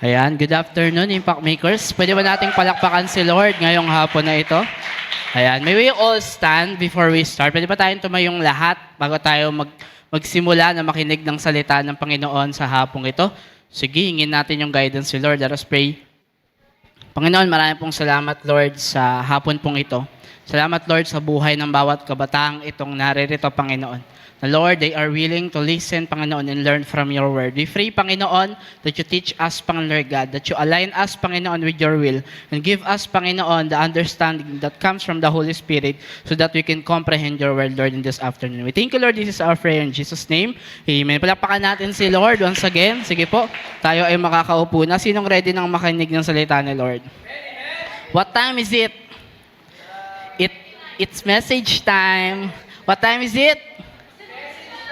Ayan, good afternoon, Impact Makers. Pwede ba nating palakpakan si Lord ngayong hapon na ito? Ayan, may we all stand before we start? Pwede ba tayong tumayong lahat bago tayo magsimula na makinig ng salita ng Panginoon sa hapong ito? Sige, hingin natin yung guidance si Lord. Let us pray. Panginoon, marami pong salamat, Lord, sa hapon pong ito. Salamat, Lord, sa buhay ng bawat kabataang itong naririto, Panginoon. Na Lord, they are willing to listen, Panginoon, and learn from your word. We pray, Panginoon, that you teach us, Panginoon God, that you align us, Panginoon, with your will, and give us, Panginoon, the understanding that comes from the Holy Spirit so that we can comprehend your word, Lord, in this afternoon. We thank you, Lord. This is our prayer in Jesus' name. Amen. Palakpakan natin si Lord once again. Sige po, tayo ay makakaupo na. Sinong ready nang makinig ng salita ni Lord? What time is it? It's message time. What time is it?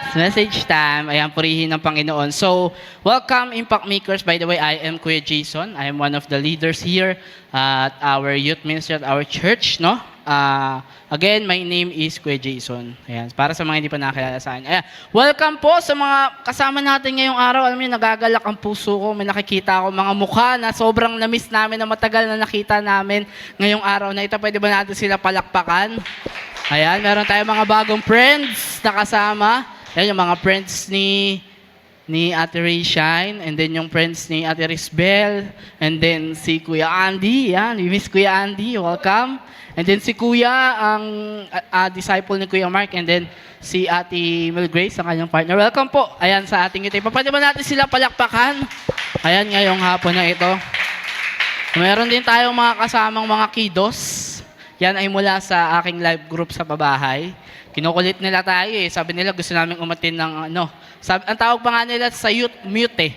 It's message time. Ayan, purihin ng Panginoon. So, welcome Impact Makers. By the way, I am Kuya Jason. I am one of the leaders here at our youth ministry at our church, no? Again, my name is Kuya Jason. Ayan, para sa mga hindi pa nakilala sa akin. Ayan, welcome po sa mga kasama natin ngayong araw. Alam niyo, nagagalak ang puso ko. May nakikita ako mga mukha na sobrang na-miss namin na matagal na nakita namin ngayong araw na ito. Pwede ba natin sila palakpakan? Ayan, meron tayong mga bagong friends na kasama. Ayan, yung mga friends ni Ate Ray Shine, and then yung friends ni Ate Risbel, and then si Kuya Andy. Yan, we miss Kuya Andy. Welcome. And then si Kuya, ang disciple ni Kuya Mark, and then si Ate Mel Grace, ang kanyang partner. Welcome po. Ayan, sa ating ito. Pwede ba natin sila palakpakan? Ayan, ngayong hapon na ito. Meron din tayong mga kasamang mga kiddos. Yan ay mula sa aking live group sa pabahay. Kinukulit nila tayo eh. Sabi nila gusto namin umatin ng ano. Ang tawag pa nga nila sa youth, mute eh.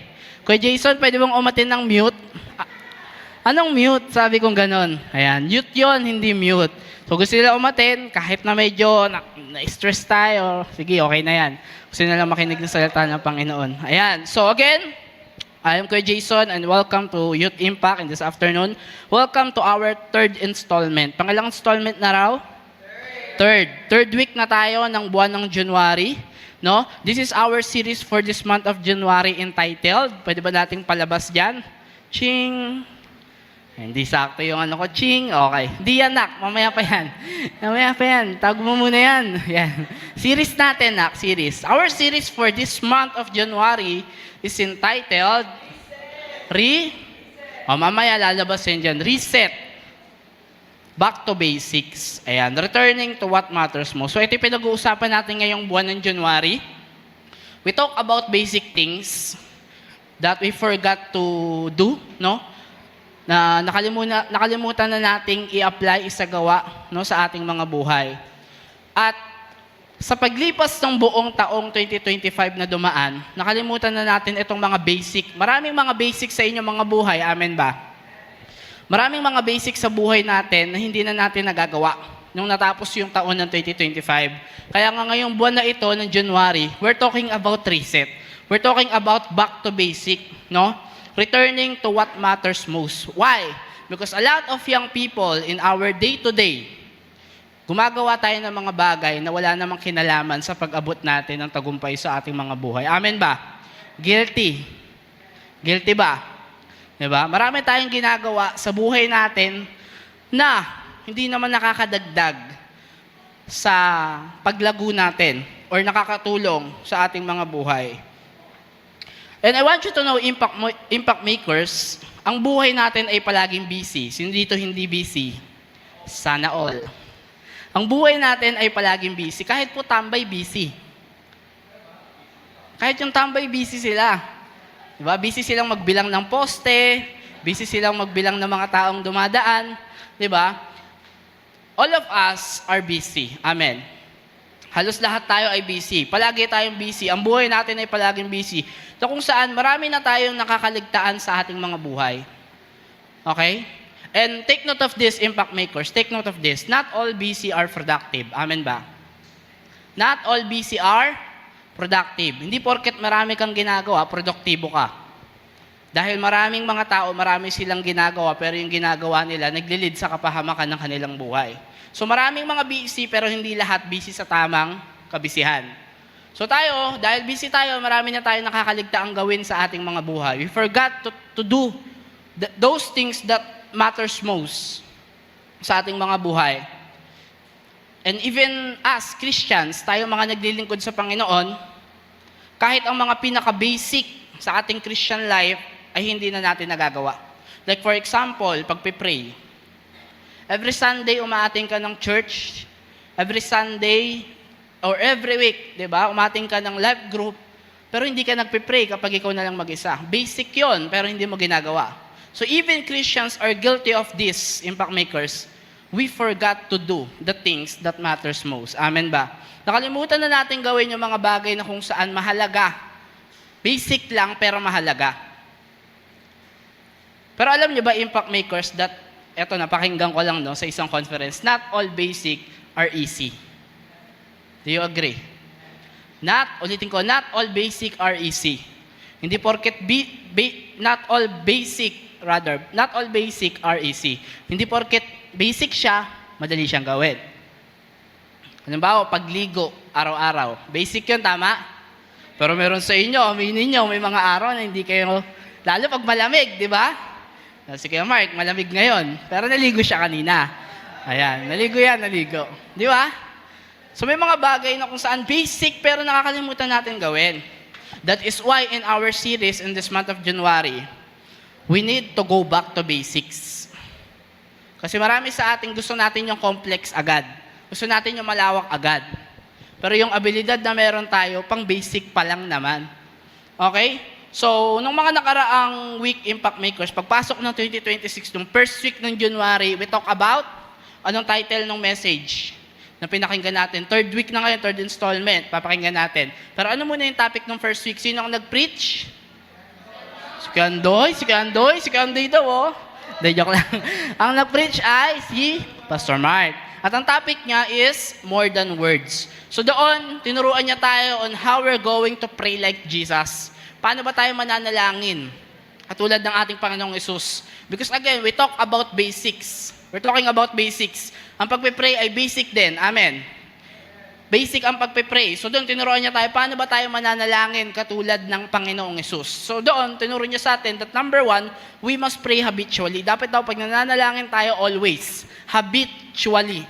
Kuya Jason, pwede bang umatin ng mute? Anong mute? Sabi kong ganon. Ayan, youth yon, hindi mute. So gusto nila umatin, kahit na medyo na-stress tayo. Sige, okay na yan. Gusto nila makinig ng salita ng Panginoon. Ayan, so again, I am Kuya Jason and welcome to Youth Impact in this afternoon. Welcome to our third installment. Pangalang installment na raw? Third week na tayo ng buwan ng January. No? This is our series for this month of January entitled, pwede ba nating palabas dyan? Ching! Hindi sakto yung ano ko, ching! Okay. Di yan, nak. Mamaya pa yan. Mamaya pa yan. Tawag mo muna yan. Yan. Series natin, nak. Series. Our series for this month of January is entitled mamaya lalabas yan dyan. Reset. Back to basics. Ayan, returning to what matters most. So ito yung pinag-uusapan natin ngayong buwan ng January. We talk about basic things that we forgot to do, no? Na nakalimutan na nating i-apply, isagawa, no, sa ating mga buhay. At sa paglipas ng buong taong 2025 na dumaan, nakalimutan na natin itong mga basic. Maraming mga basic sa inyong mga buhay, amen ba? Maraming mga basic sa buhay natin na hindi na natin nagagawa nung natapos yung taon ng 2025. Kaya nga ngayong buwan na ito, ng January, we're talking about reset. We're talking about back to basic, no? Returning to what matters most. Why? Because a lot of young people in our day-to-day, gumagawa tayo ng mga bagay na wala namang kinalaman sa pag-abot natin ng tagumpay sa ating mga buhay. Amen ba? Guilty. Guilty ba? Diba? Marami tayong ginagawa sa buhay natin na hindi naman nakakadagdag sa paglago natin or nakakatulong sa ating mga buhay. And I want you to know, Impact Makers, ang buhay natin ay palaging busy. Sino dito hindi busy? Sana all. Ang buhay natin ay palaging busy. Kahit po tambay, busy. Kahit yung tambay, busy sila. Diba? Busy silang magbilang ng poste, busy silang magbilang ng mga taong dumadaan, diba? All of us are busy. Amen. Halos lahat tayo ay busy. Palagi tayong busy. Ang buhay natin ay palaging busy. So kung saan, marami na tayong nakakaligtaan sa ating mga buhay. Okay? And take note of this, Impact Makers. Take note of this. Not all busy are productive. Amen ba? Not all busy are productive. Hindi porket marami kang ginagawa, produktibo ka. Dahil maraming mga tao, marami silang ginagawa, pero yung ginagawa nila, naglilid sa kapahamakan ng kanilang buhay. So maraming mga busy, pero hindi lahat busy sa tamang kabisihan. So tayo, dahil busy tayo, marami na tayo nakakaligtaang gawin sa ating mga buhay. We forgot to do those things that matters most sa ating mga buhay. And even as Christians, tayo mga naglilingkod sa Panginoon, kahit ang mga pinaka-basic sa ating Christian life ay hindi na natin nagagawa. Like for example, pagpipray. Every Sunday, umaating ka ng church. Every Sunday, or every week, di ba? Umating ka ng life group, pero hindi ka nagpipray kapag ikaw na lang mag-isa. Basic yon, pero hindi mo ginagawa. So even Christians are guilty of this, impact makers. We forgot to do the things that matters most. Amen ba? Nakalimutan na natin gawin yung mga bagay na kung saan mahalaga. Basic lang, pero mahalaga. Pero alam niyo ba, impact makers, that, eto, napakinggan ko lang no, sa isang conference, not all basic are easy. Do you agree? Ulitin ko, not all basic are easy. Hindi porket not all basic are easy. Hindi porket basic siya, madali siyang gawin. Halimbawa, pagligo, araw-araw. Basic yun, tama? Pero meron sa inyo, aminin nyo, may mga araw na hindi kayo, lalo pag malamig, di ba? Si Kuya Mark, malamig ngayon. Pero naligo siya kanina. Ayan, naligo. Di ba? So may mga bagay na kung saan basic pero nakakalimutan natin gawin. That is why in our series in this month of January, we need to go back to basics. Kasi marami sa ating gusto natin yung complex agad. Gusto natin yung malawak agad. Pero yung abilidad na meron tayo, pang basic pa lang naman. Okay? So, nung mga nakaraang week impact makers, pagpasok ng 2026, nung first week ng January, we talk about anong title ng message na pinakinggan natin. Third week na ngayon, third installment, papakinggan natin. Pero ano muna yung topic ng first week? Sino ang nag-preach? Si Kandoy daw, oh. Hindi, joke lang. Ang nag-preach ay si Pastor Mark. At ang topic niya is more than words. So doon, tinuruan niya tayo on how we're going to pray like Jesus. Paano ba tayo mananalangin? Katulad ng ating Panginoong Yesus. Because again, we talk about basics. We're talking about basics. Ang pagpe-pray ay basic din. Amen. Basic ang pagpe-pray. So doon, tinuruan niya tayo, paano ba tayo mananalangin katulad ng Panginoong Yesus? So doon, tinuro niya sa atin that number 1, we must pray habitually. Dapat daw pag nananalangin tayo always. Habitually.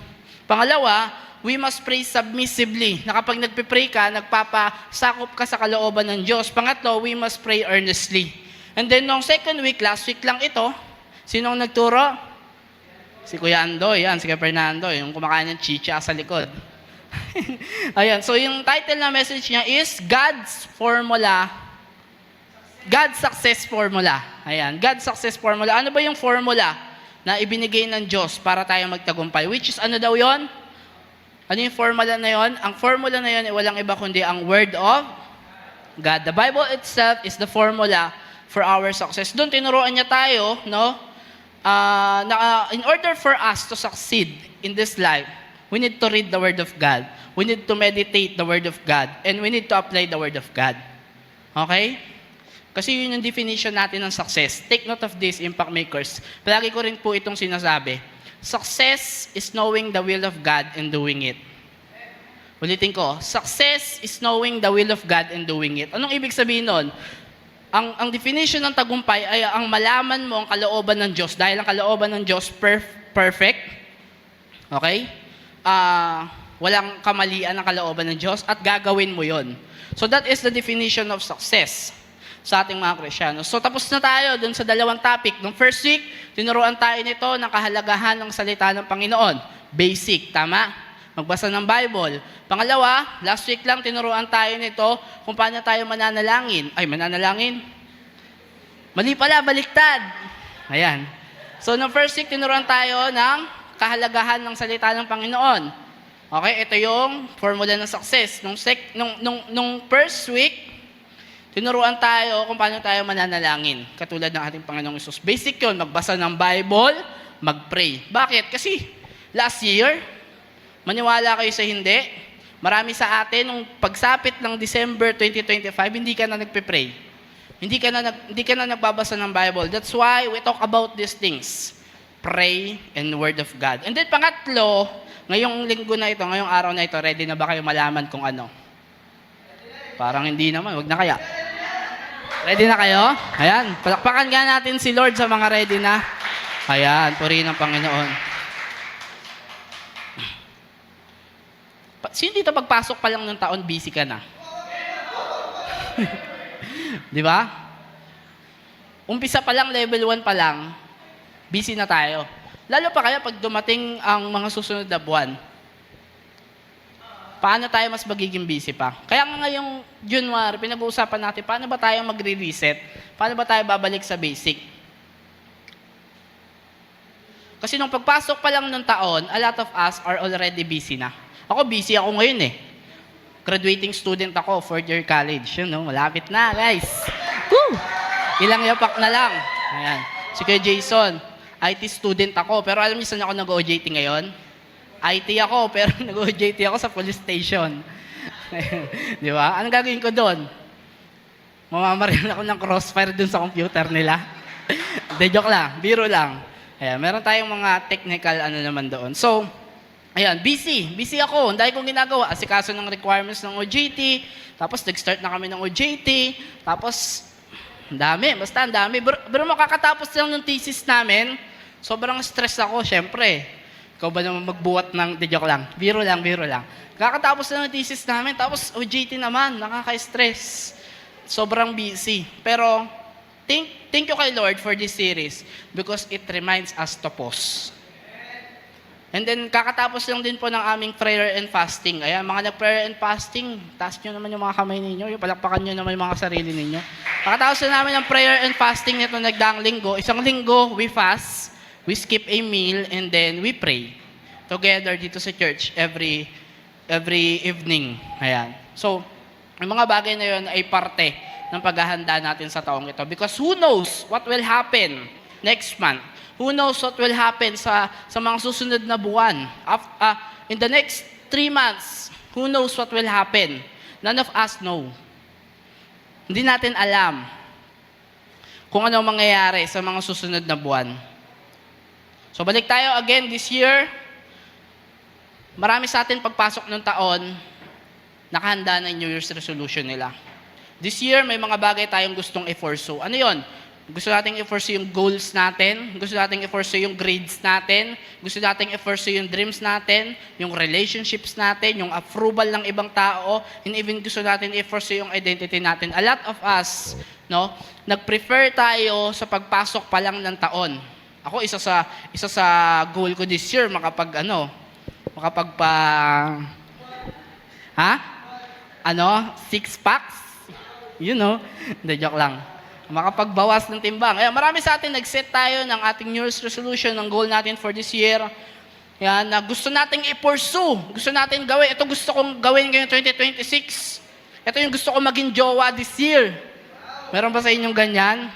Pangalawa, we must pray submissively. Na kapag nagpe-pray ka, nagpapasakop ka sa kalooban ng Diyos. Pangatlo, we must pray earnestly. And then, nung second week, last week lang ito, sinong nagturo? Si Kuya Andoy, yan, si Kuya Fernando, yung kumakain ng chicha sa likod. Ayan, so yung title na message niya is God's Success Formula. Ayan, God's Success Formula. Ano ba yung formula na ibinigay ng Diyos para tayo magtagumpay? Which is ano daw yon? Ano yung formula na yon? Ang formula na yon ay walang iba kundi ang Word of God. The Bible itself is the formula for our success. Doon tinuruan niya tayo, no? In order for us to succeed in this life, we need to read the Word of God. We need to meditate the Word of God. And we need to apply the Word of God. Okay? Kasi yun yung definition natin ng success. Take note of this, impact makers. Palagi ko rin po itong sinasabi. Success is knowing the will of God and doing it. Ulitin ko, success is knowing the will of God and doing it. Anong ibig sabihin nun? Ang definition ng tagumpay ay ang malaman mo ang kalooban ng Diyos. Dahil ang kalooban ng Diyos perfect. Okay? Walang kamalian ang kalooban ng Diyos at gagawin mo yon. So that is the definition of success sa ating mga Kristyano. So tapos na tayo dun sa dalawang topic. Nung first week, tinuruan tayo nito ng kahalagahan ng salita ng Panginoon. Basic, tama? Magbasa ng Bible. Pangalawa, last week lang tinuruan tayo nito kung paano tayo mananalangin. Mali pala, baliktad. Ayan. So, nung first week, tinuruan tayo ng kahalagahan ng salita ng Panginoon. Okay, ito yung formula ng success. Nung first week, tinuruan tayo kung paano tayo mananalangin. Katulad ng ating Panginoong Yesus. Basic yun, magbasa ng Bible, mag-pray. Bakit? Kasi last year, maniwala kayo sa hindi, marami sa atin, nung pagsapit ng December 2025, hindi ka na nagpe-pray. Hindi ka na nagbabasa ng Bible. That's why we talk about these things. Pray and Word of God. And then pangatlo, ngayong linggo na ito, ngayong araw na ito, ready na ba kayo malaman kung ano? Parang hindi naman, wag na kaya. Ready na kayo? Ayan, palakpakan nga natin si Lord sa mga ready na. Ayan, purihin ng Panginoon. Sino dito pagpasok pa lang ng taon, busy ka na? Di ba? Umpisa pa lang, level 1 pa lang, busy na tayo. Lalo pa kaya pag dumating ang mga susunod na buwan. Paano tayo mas magiging busy pa? Kaya nga ngayong January, pinag-uusapan natin, paano ba tayo magre-reset? Paano ba tayo babalik sa basic? Kasi nung pagpasok pa lang ng taon, a lot of us are already busy na. Ako, busy ako ngayon eh. Graduating student ako, 4th year college. Yun, no? Malapit na, guys. Woo! Ilang yapak na lang. Ayan. Si Kuya Jason, IT student ako. Pero alam niyo saan ako nag-OJT ngayon? IT ako, pero nag-OJT ako sa police station. Di ba? Anong gagawin ko doon? Mamamaril ako ng crossfire doon sa computer nila. De, joke lang. Biro lang. Ayan, meron tayong mga technical naman doon. So, ayan, busy. Busy ako. Ang dahil kong ginagawa. Asikaso ng requirements ng OJT. Tapos, nag-start na kami ng OJT. Tapos, ang dami. Basta ang dami. Pero makakatapos lang ng thesis namin, sobrang stress ako, syempre. Ikaw ba naman magbuhat ng, di joke lang. Biro lang. Kakatapos lang ng thesis namin, tapos OJT naman, nakaka-stress. Sobrang busy. Pero, thank you kay Lord for this series because it reminds us to pause. And then, kakatapos lang din po ng aming prayer and fasting. Ayan, mga nag-prayer and fasting, taas nyo naman yung mga kamay ninyo, yung palakpakan nyo naman yung mga sarili ninyo. Kakatapos na namin ng prayer and fasting nito nagdaang linggo. Isang linggo, we fast, we skip a meal, and then we pray together dito sa church every evening. Ayan. So, yung mga bagay na yun ay parte ng paghahanda natin sa taong ito. Because who knows what will happen next month? Who knows what will happen sa mga susunod na buwan? In the next 3 months, who knows what will happen? None of us know. Hindi natin alam kung ano mangyayari sa mga susunod na buwan. So balik tayo again this year. Marami sa atin pagpasok ng taon, nakahanda na yung New Year's resolution nila. This year, may mga bagay tayong gustong i-pursue. Ano yon? Gusto nating i-pursue yung goals natin, gusto nating i-pursue yung grades natin, gusto nating i-pursue yung dreams natin, yung relationships natin, yung approval ng ibang tao, and even gusto natin i-pursue yung identity natin. A lot of us, no, nag-prefer tayo sa pagpasok pa lang ng taon. Ako, isa sa goal ko this year, six packs? You know, hindi, joke lang. Makapagbawas ng timbang. Ayan, marami sa atin nag-set tayo ng ating New Year's resolution, ng goal natin for this year. Yan, na gusto nating i-pursue, gusto natin gawin. Ito gusto kong gawin ngayong 2026. Ito yung gusto kong maging jowa this year. Meron ba sa inyong ganyan?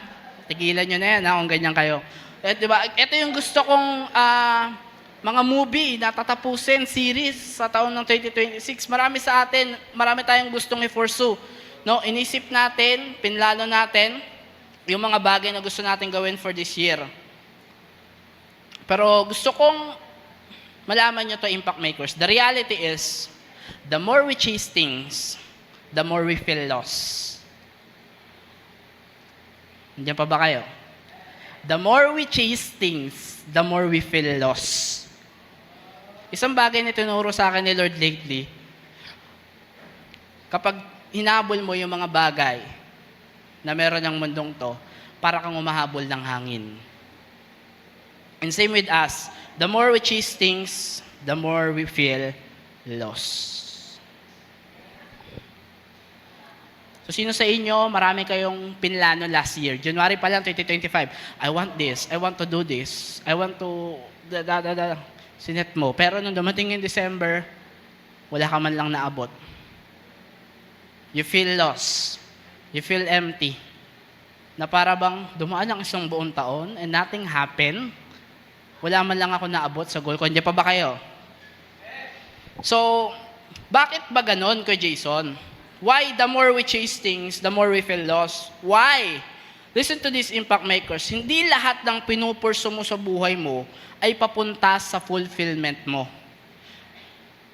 Tigilan nyo na yan, kung ganyan kayo. Diba? Ito yung gusto kong mga movie na tatapusin, series sa taon ng 2026. Marami sa atin, marami tayong gustong i-pursue. No, inisip natin, pinlano natin, yung mga bagay na gusto natin gawin for this year. Pero gusto kong malaman nyo to, Impact Makers. The reality is, the more we chase things, the more we feel lost. Nandiyan pa ba kayo? The more we chase things, the more we feel lost. Isang bagay na tinuro sa akin ni Lord lately, kapag hinabol mo yung mga bagay na meron ng mundong to, para kang umahabol ng hangin. And same with us, the more we chase things, the more we feel lost. So sino sa inyo, marami kayong pinlano last year. January pa lang, 2025. I want this. I want to do this. I want to... Sinet mo. Pero nung dumating in December, wala ka man lang naabot. You feel lost. You feel empty. Na para bang dumaan ang isang buong taon and nothing happened. Wala man lang ako naabot sa goal ko. Hindi pa ba kayo? So, bakit ba ganon, Kuya Jason? Why the more we chase things, the more we feel lost? Why? Listen to this, Impact Makers. Hindi lahat ng pinupurso mo sa buhay mo ay papunta sa fulfillment mo.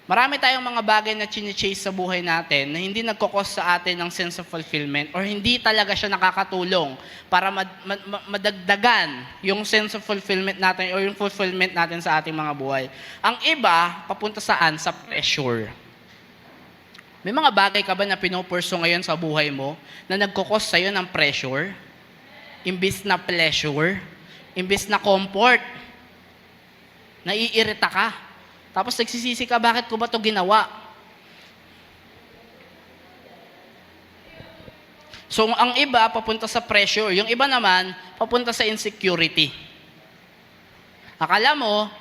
Marami tayong mga bagay na chine-chase sa buhay natin na hindi nagkukos sa atin ng sense of fulfillment or hindi talaga siya nakakatulong para madagdagan yung sense of fulfillment natin or yung fulfillment natin sa ating mga buhay. Ang iba, papunta saan? Sa pressure. May mga bagay ka ba na pinupurso ngayon sa buhay mo na nagkukos sa'yo ng pressure? Imbis na pleasure? Imbis na comfort? Naiirita ka? Tapos nagsisisi ka, bakit ko ba ito ginawa? So, ang iba, papunta sa pressure. Yung iba naman, papunta sa insecurity. Akala mo,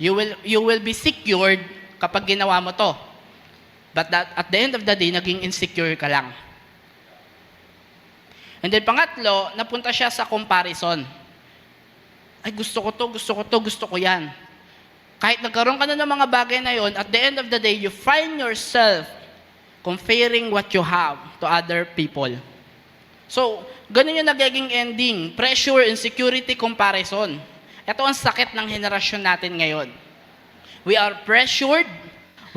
you will be secured kapag ginawa mo to. But at the end of the day, naging insecure ka lang. And then pangatlo, napunta siya sa comparison. Ay, gusto ko yan. Kahit nagkaroon ka na ng mga bagay na yon, at the end of the day, you find yourself comparing what you have to other people. So, ganun yung nagiging ending. Pressure, insecurity, comparison. Ito ang sakit ng henerasyon natin ngayon. We are pressured.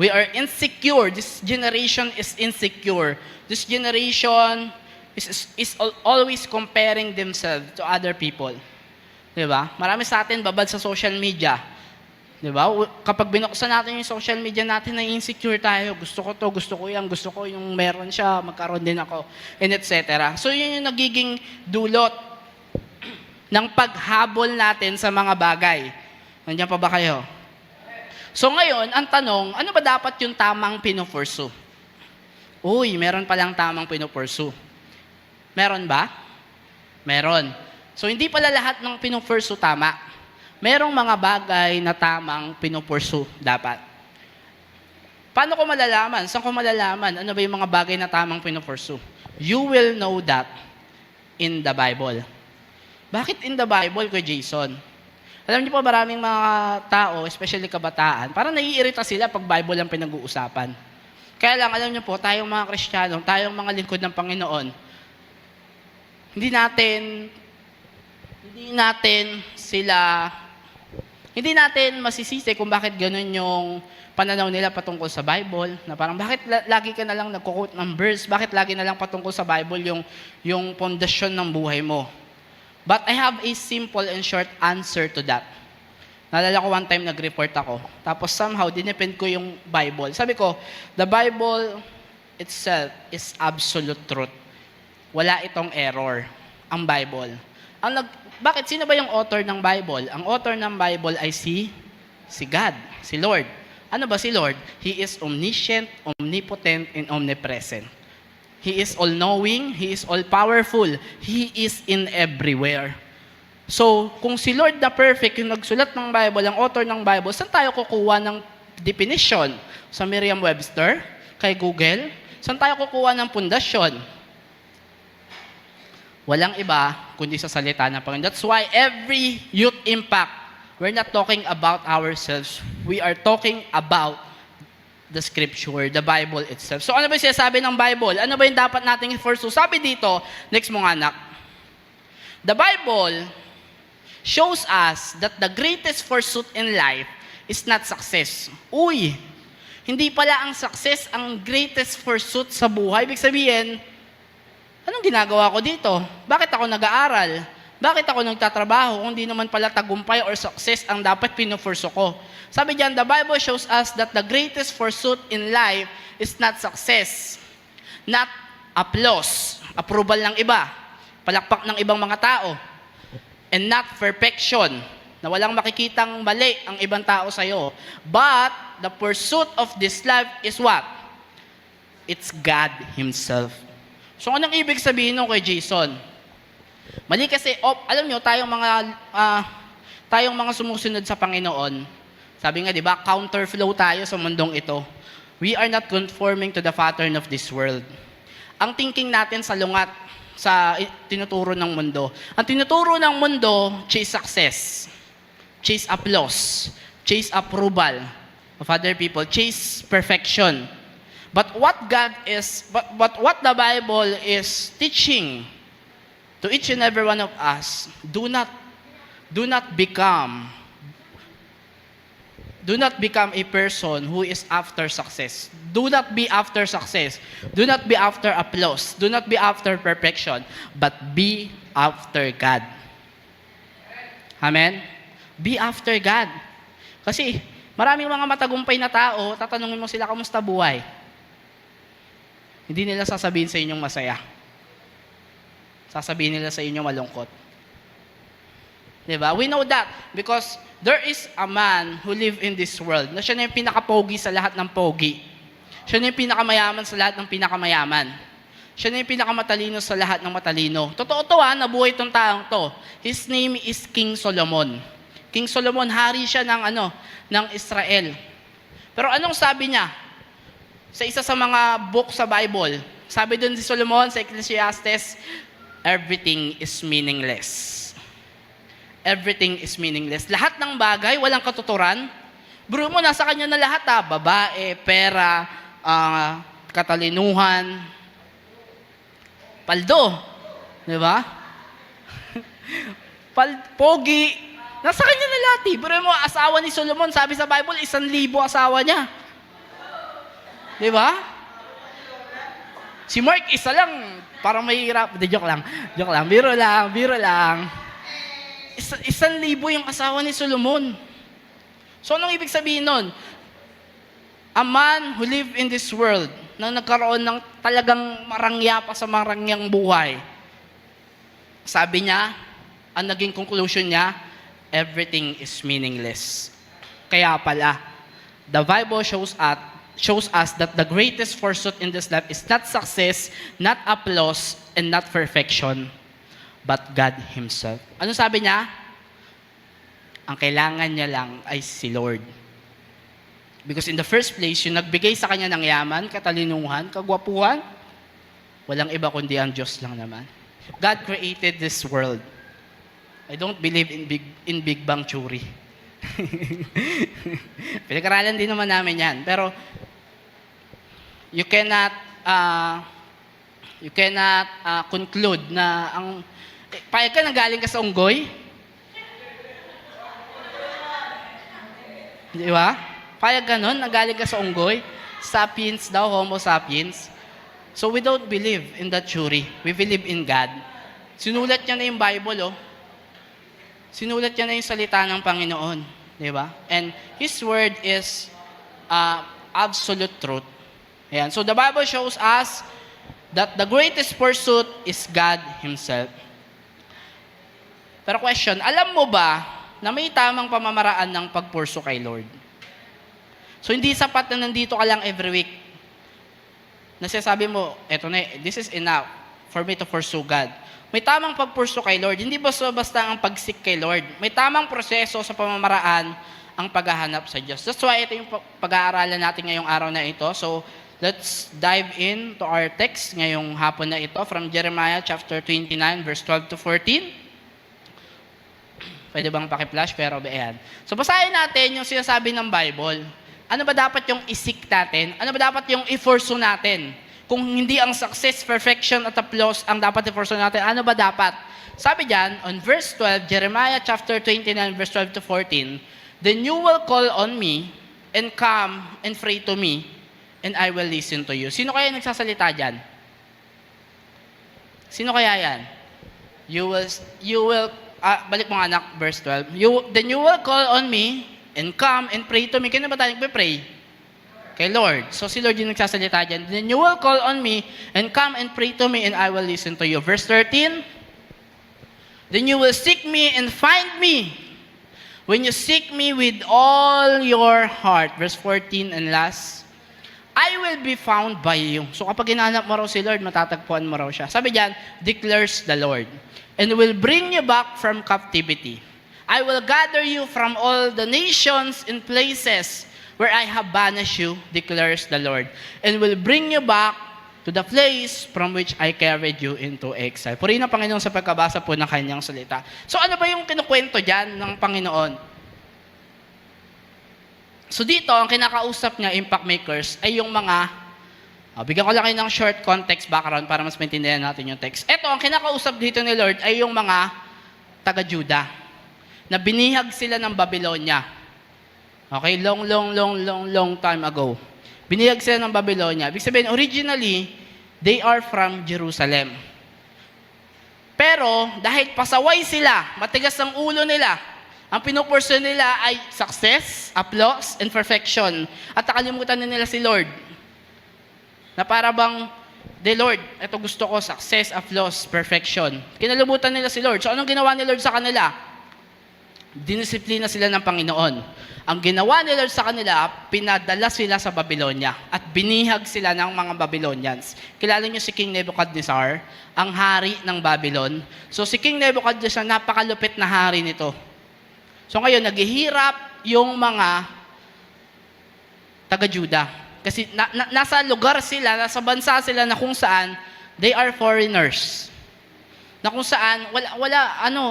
We are insecure. This generation is insecure. This generation is always comparing themselves to other people. Diba? Marami sa atin babad sa social media. Diba? Kapag binuksan natin yung social media natin, na-insecure tayo. Gusto ko yan, gusto ko yung meron siya, magkaroon din ako, and etc. So yun yung nagiging dulot ng paghabol natin sa mga bagay. Nandiyan pa ba kayo? So ngayon, ang tanong, ano ba dapat yung tamang pinupursu? Uy, meron palang tamang pinupursu. Meron ba? Meron. So hindi pala lahat ng pinupursu tama. Merong mga bagay na tamang pinupursu dapat. Paano ko malalaman? Saan ko malalaman? Ano ba yung mga bagay na tamang pinupursu? You will know that in the Bible. Bakit in the Bible, Kuya Jason? Alam niyo po, maraming mga tao, especially kabataan, parang naiirita sila pag Bible ang pinag-uusapan. Kaya lang, alam niyo po, tayong mga Kristiyano, tayong mga lingkod ng Panginoon, hindi natin masisisi kung bakit ganun yung pananaw nila patungkol sa Bible, na parang bakit lagi ka na lang nagko-quote ng verse, bakit lagi na lang patungkol sa Bible yung pundasyon ng buhay mo. But I have a simple and short answer to that. Naalala ko one time nag-report ako, tapos somehow dinepend ko yung Bible. Sabi ko, the Bible itself is absolute truth. Wala itong error, ang Bible. Bakit? Sino ba yung author ng Bible? Ang author ng Bible ay si God, si Lord. Ano ba si Lord? He is omniscient, omnipotent, and omnipresent. He is all-knowing, He is all-powerful, He is in everywhere. So, kung si Lord the perfect, yung nagsulat ng Bible, ang author ng Bible, saan tayo kukuha ng definition? Sa Merriam-Webster? Kay Google? Saan tayo kukuha ng pundasyon? Walang iba kundi sa salita ng Panginoon. That's why every youth impact, we're not talking about ourselves. We are talking about the scripture, the Bible itself. So ano ba yung sinasabi ng Bible? Ano ba yung dapat nating i-pursue? Sabi dito, next mong anak, the Bible shows us that the greatest pursuit in life is not success. Uy, hindi pala ang success ang greatest pursuit sa buhay. Ibig sabihin, anong ginagawa ko dito? Bakit ako nag-aaral? Bakit ako nagtatrabaho kung di naman pala tagumpay or success ang dapat pinupurso ko? Sabi diyan, the Bible shows us that the greatest pursuit in life is not success, not applause, approval ng iba, palakpak ng ibang mga tao, and not perfection, na walang makikitang mali ang ibang tao sa'yo. But the pursuit of this life is what? It's God Himself. So, anong ibig sabihin nung kay Jason? Mali kasi, alam nyo, tayong mga sumusunod sa Panginoon, sabi nga, di ba, counterflow tayo sa mundong ito. We are not conforming to the pattern of this world. Ang thinking natin sa lungat, sa tinuturo ng mundo. Ang tinuturo ng mundo, chase success, chase applause, chase approval of other people, chase perfection. But what what the Bible is teaching to each and every one of us, do not become Do not become a person who is after success. Do not be after success. Do not be after applause. Do not be after perfection. But be after God. Amen? Be after God. Kasi maraming mga matagumpay na tao, tatanungin mo sila, kamusta buhay? Hindi nila sasabihin sa inyong masaya. Sasabihin nila sa inyo malungkot. Diba? We know that because there is a man who live in this world na siya na yung pinaka-pogi sa lahat ng pogi. Siya na yung pinakamayaman sa lahat ng pinakamayaman. Siya na yung pinakamatalino sa lahat ng matalino. Totoo to nabuhay itong taong to. His name is King Solomon. King Solomon, hari siya ng Israel. Pero anong sabi niya? Sa isa sa mga book sa Bible, sabi dun si Solomon sa Ecclesiastes, everything is meaningless. Everything is meaningless. Lahat ng bagay, walang katuturan. Bro mo, nasa kanya na lahat babae, pera, katalinuhan, paldo. Di ba? Pogi. Nasa kanya na lahat. Bro mo, asawa ni Solomon, sabi sa Bible, 1,000 asawa niya. Di ba? Si Mark, isa lang. Parang mahirap. Joke lang. Biro lang. 1,000 yung asawa ni Solomon. So, anong ibig sabihin nun? A man who live in this world, na nagkaroon ng talagang marangya pa sa marangyang buhay. Sabi niya, ang naging conclusion niya, everything is meaningless. Kaya pala, the Bible shows us that the greatest pursuit in this life is not success, not applause, and not perfection, but God Himself. Ano sabi niya? Ang kailangan niya lang ay si Lord. Because in the first place, yung nagbigay sa kanya ng yaman, katalinuhan, kagwapuhan, walang iba kundi ang Diyos lang naman. God created this world. I don't believe in Big Bang Theory. Pinag-aralan din naman namin yan. Pero, you cannot conclude na payag ka nanggaling ka sa unggoy? Di ba? Payag ka nun, nanggaling ka sa unggoy? Sapiens daw, Homo sapiens. So we don't believe in that theory. We believe in God. Sinulat niya na yung Bible, Sinulat niya na yung salita ng Panginoon. Di ba? And His word is absolute truth. Ayan. So the Bible shows us that the greatest pursuit is God Himself. Pero question, alam mo ba na may tamang pamamaraan ng pagpursu kay Lord? So hindi sapat na nandito ka lang every week. Nasasabi mo, eto na, this is enough for me to pursue God. May tamang pagpursu kay Lord. Hindi basta ang pag-seek kay Lord. May tamang proseso sa pamamaraan ang paghahanap sa Diyos. That's why ito yung pag-aaralan natin ngayong araw na ito. So, let's dive in to our text ngayong hapon na ito from Jeremiah chapter 29 verse 12 to 14. Pwede bang paki-flash? Pero ayan. So, basahin natin yung sinasabi ng Bible. Ano ba dapat yung isik natin? Ano ba dapat yung i-pursue natin? Kung hindi ang success, perfection, at applause ang dapat i-pursue natin, ano ba dapat? Sabi dyan, on verse 12, Jeremiah chapter 29, verse 12 to 14, then you will call on me and come and pray to me, and I will listen to you. Sino kaya nagsasalita dyan? Sino kaya yan? Balik mo nga anak, verse 12. Then you will call on me and come and pray to me. Kaya ba tayo nagpe-pray? Kay Lord. So si Lord yung nagsasalita dyan. Then you will call on me and come and pray to me and I will listen to you. Verse 13. Then you will seek me and find me when you seek me with all your heart. Verse 14 and last. I will be found by you. So kapag hinanap mo raw si Lord, matatagpuan mo raw siya. Sabi dyan, declares the Lord. And will bring you back from captivity. I will gather you from all the nations and places where I have banished you, declares the Lord. And will bring you back to the place from which I carried you into exile. Purihin ang Panginoon sa pagkabasa po ng kanyang salita. So ano ba yung kinukwento dyan ng Panginoon? So dito, ang kinakausap niya, impact makers, ay yung mga bigyan ko lang kayo ng short context background para mas maintindihan natin yung text. Ito, ang kinakausap dito ni Lord ay yung mga taga-Juda na binihag sila ng Babylonia. Okay? Long time ago. Binihag sila ng Babylonia. Ibig sabihin, originally, they are from Jerusalem. Pero, dahil pasaway sila, matigas ang ulo nila, ang pinupurso nila ay success, applause, and perfection. At nakalimutan na nila si Lord. Na para bang, the Lord, ito gusto ko, success, applause, perfection. Kinalimutan nila si Lord. So, anong ginawa ni Lord sa kanila? Dinisiplina sila ng Panginoon. Ang ginawa ni Lord sa kanila, pinadala sila sa Babylonia at binihag sila ng mga Babylonians. Kilala niyo si King Nebuchadnezzar, ang hari ng Babylon. So si King Nebuchadnezzar, napakalupit na hari nito. So ngayon, naghihirap yung mga taga-Juda. Kasi nasa lugar sila, nasa bansa sila na kung saan they are foreigners. Na kung saan,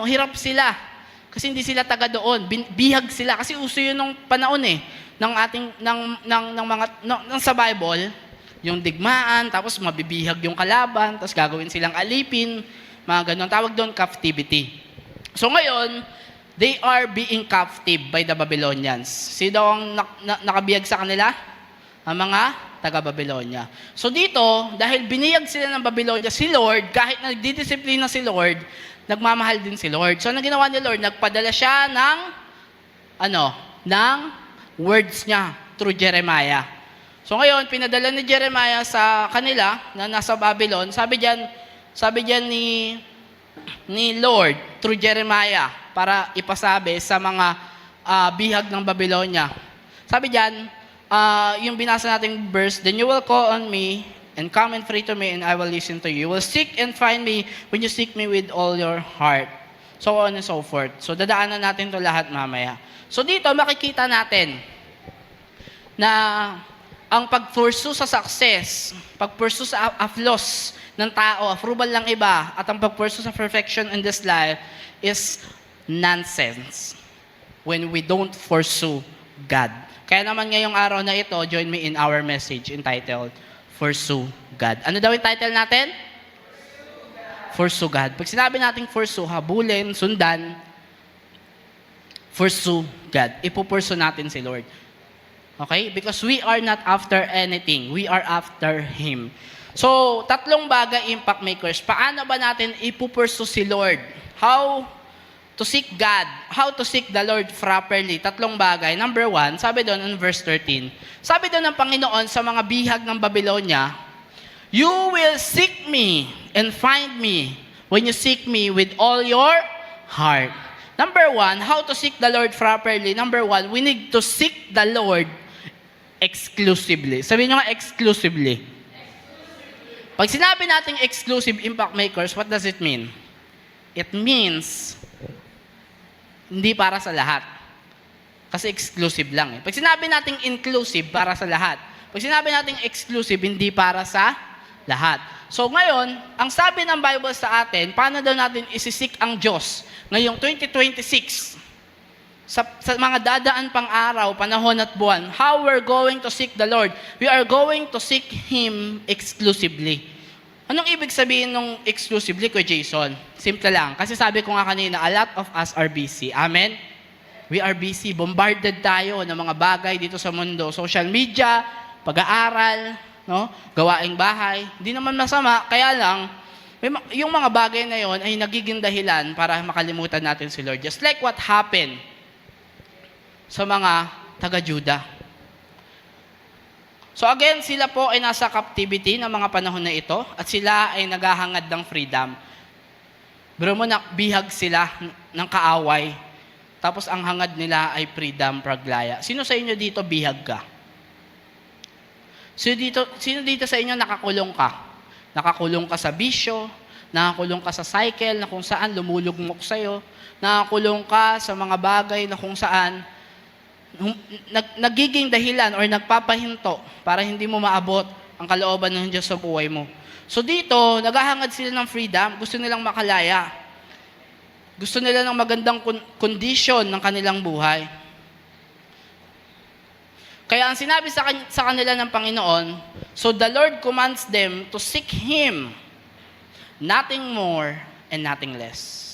hirap sila. Kasi hindi sila taga doon, bihag sila kasi uso 'yun nung panahon ng sa Bible, yung digmaan, tapos mabibihag yung kalaban, tapos gagawin silang alipin, mga ganun, tawag doon captivity. So ngayon, they are being captive by the Babylonians. Sino ang nakabihag sa kanila? Ang mga taga-Babylonia. So dito, dahil binihag sila ng Babylonia, si Lord, kahit nagdidisiplina si Lord, nagmamahal din si Lord. So, ano ginawa ni Lord? Nagpadala siya ng words niya through Jeremiah. So, ngayon, pinadala ni Jeremiah sa kanila na nasa Babylon. Sabi diyan ni Lord through Jeremiah para ipasabi sa mga bihag ng Babylonia. Sabi diyan, yung binasa nating verse, "Then you will call on me, and come and pray to me, and I will listen to you. You will seek and find me when you seek me with all your heart." So on and so forth. So dadaanan natin to lahat mamaya. So dito makikita natin na ang pag-pursue sa success, pag-pursue sa applause ng tao, approval ng iba, at ang pag-pursue sa perfection in this life is nonsense when we don't pursue God. Kaya naman ngayong araw na ito, join me in our message entitled Pursue God. Ano daw yung title natin? Pursue God. Pag sinabi natin pursue, habulin, sundan, pursue God. Ipupursu natin si Lord. Okay? Because we are not after anything. We are after Him. So, tatlong bagay, impact makers. Paano ba natin ipupursu si Lord? How to seek God. How to seek the Lord properly. Tatlong bagay. Number 1, sabi doon in verse 13. Sabi doon ng Panginoon sa mga bihag ng Babylonia, "You will seek me and find me when you seek me with all your heart." Number 1, how to seek the Lord properly. Number 1, we need to seek the Lord exclusively. Sabihin nyo nga, exclusively. Pag sinabi natin exclusive, impact makers, what does it mean? It means hindi para sa lahat. Kasi exclusive lang. Pag sinabi nating inclusive, para sa lahat. Pag sinabi nating exclusive, hindi para sa lahat. So ngayon, ang sabi ng Bible sa atin, paano daw natin isisik ang Diyos ngayong 2026? Sa mga dadaan pang araw, panahon at buwan, how we're going to seek the Lord? We are going to seek Him exclusively. Anong ibig sabihin ng exclusively, Kuya Jason? Simple lang. Kasi sabi ko nga kanina, a lot of us are busy. Amen? We are busy. Bombarded tayo ng mga bagay dito sa mundo. Social media, pag-aaral, no? Gawaing bahay. Hindi naman masama. Kaya lang, yung mga bagay na yon ay nagiging dahilan para makalimutan natin si Lord. Just like what happened sa mga taga-Juda. So again, sila po ay nasa captivity ng mga panahon na ito at sila ay naghahangad ng freedom. Pero mo bihag sila ng kaaway. Tapos ang hangad nila ay freedom, praglaya. Sino sa inyo dito bihag ka? Sino dito sa inyo nakakulong ka? Nakakulong ka sa bisyo, nakakulong ka sa cycle na kung saan lumulugmok sa'yo, nakakulong ka sa mga bagay na kung saan nagiging dahilan or nagpapahinto para hindi mo maabot ang kalooban ng Diyos sa buhay mo. So dito, naghahangad sila ng freedom, gusto nilang makalaya. Gusto nila ng magandang condition ng kanilang buhay. Kaya ang sinabi sa kanila ng Panginoon, so the Lord commands them to seek Him, nothing more and nothing less.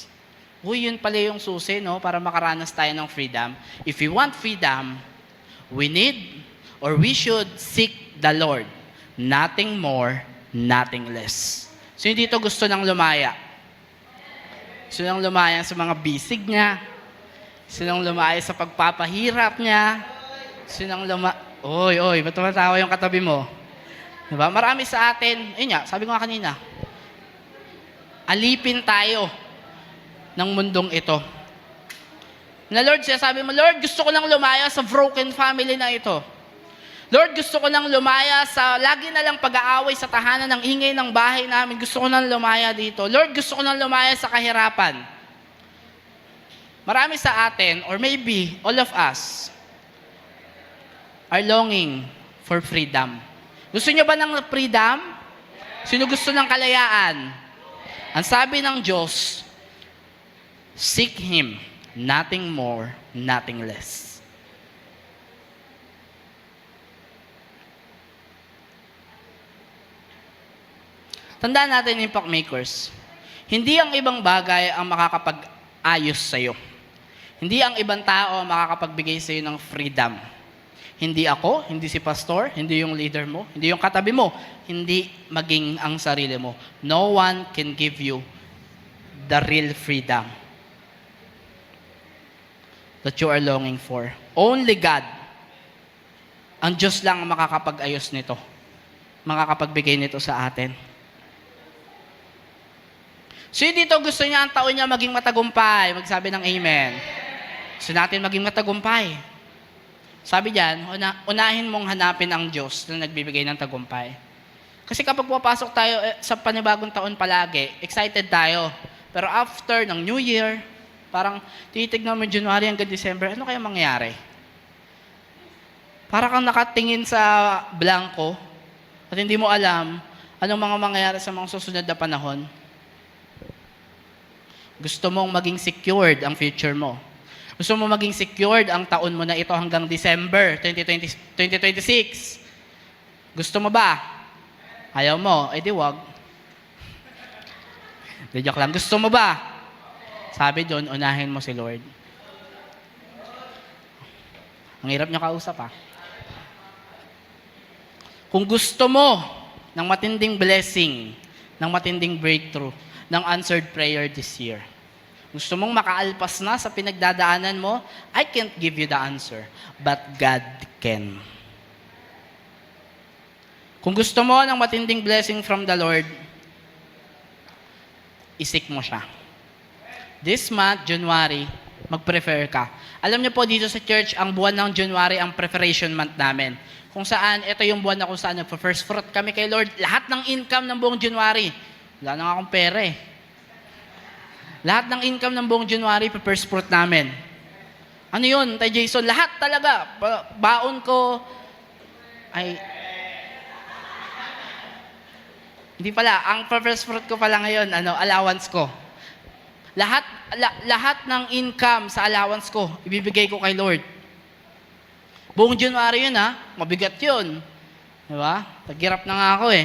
Yun pala yung susi, no? Para makaranas tayo ng freedom. If we want freedom, we need or we should seek the Lord. Nothing more, nothing less. Sino dito gusto ng lumaya? Gusto nang lumaya sa mga bisig niya? Gusto nang lumaya sa pagpapahirap niya? Gusto nang Oy, ba't tumatawa yung katabi mo? Diba? Marami sa atin, yun nga, sabi ko nga kanina, alipin tayo ng mundong ito. Na Lord, sabi mo, Lord, gusto ko lang lumaya sa broken family na ito. Lord, gusto ko lang lumaya sa lagi na lang pag-aaway sa tahanan ng ingay ng bahay namin. Gusto ko lang lumaya dito. Lord, gusto ko lang lumaya sa kahirapan. Marami sa atin, or maybe all of us, are longing for freedom. Gusto nyo ba ng freedom? Sino gusto ng kalayaan? Ang sabi ng Diyos, seek Him, nothing more, nothing less. Tandaan natin, impact makers, hindi ang ibang bagay ang makakapag-ayos sa'yo. Hindi ang ibang tao ang makakapagbigay sa'yo ng freedom. Hindi ako, hindi si pastor, hindi yung leader mo, hindi yung katabi mo, hindi maging ang sarili mo. No one can give you the real freedom that you are longing for. Only God, ang Diyos lang ang makakapag-ayos nito, makakapagbigay nito sa atin. So dito gusto niya ang taon niya maging matagumpay, magsabi ng amen. Gusto natin maging matagumpay. Sabi diyan, unahin mong hanapin ang Diyos na nagbibigay ng tagumpay. Kasi kapag pupasok tayo sa panibagong taon palagi, excited tayo. Pero after ng New Year, parang titignan mo January hanggang December, ano kaya mangyari? Para kang nakatingin sa blanco at hindi mo alam anong mga mangyayari sa mga susunod na panahon. Gusto mong maging secured ang future mo. Gusto mo maging secured ang taon mo na ito hanggang December 2026. Gusto mo ba? Ayaw mo? Eh di wag. Di joke lang. Gusto mo ba? Sabi doon, unahin mo si Lord. Ang hirap niya kausap Kung gusto mo ng matinding blessing, ng matinding breakthrough, ng answered prayer this year, gusto mong makaalpas na sa pinagdadaanan mo, I can't give you the answer, but God can. Kung gusto mo ng matinding blessing from the Lord, isik mo siya. This month, January, mag-prefer ka. Alam niyo po dito sa church, ang buwan ng January ang preparation month namin. Kung saan, ito yung buwan na kung saan nagpa-first fruit kami kay Lord. Lahat ng income ng buong January, wala na nga akong pera Lahat ng income ng buong January, first fruit namin. Ano yun, Tay Jason? Lahat talaga. Baon ko, hindi pala, ang first fruit ko pala ngayon, allowance ko. Lahat ng income sa allowance ko, ibibigay ko kay Lord. Buong January yun mabigat yun. Di ba? Taghirap na nga ako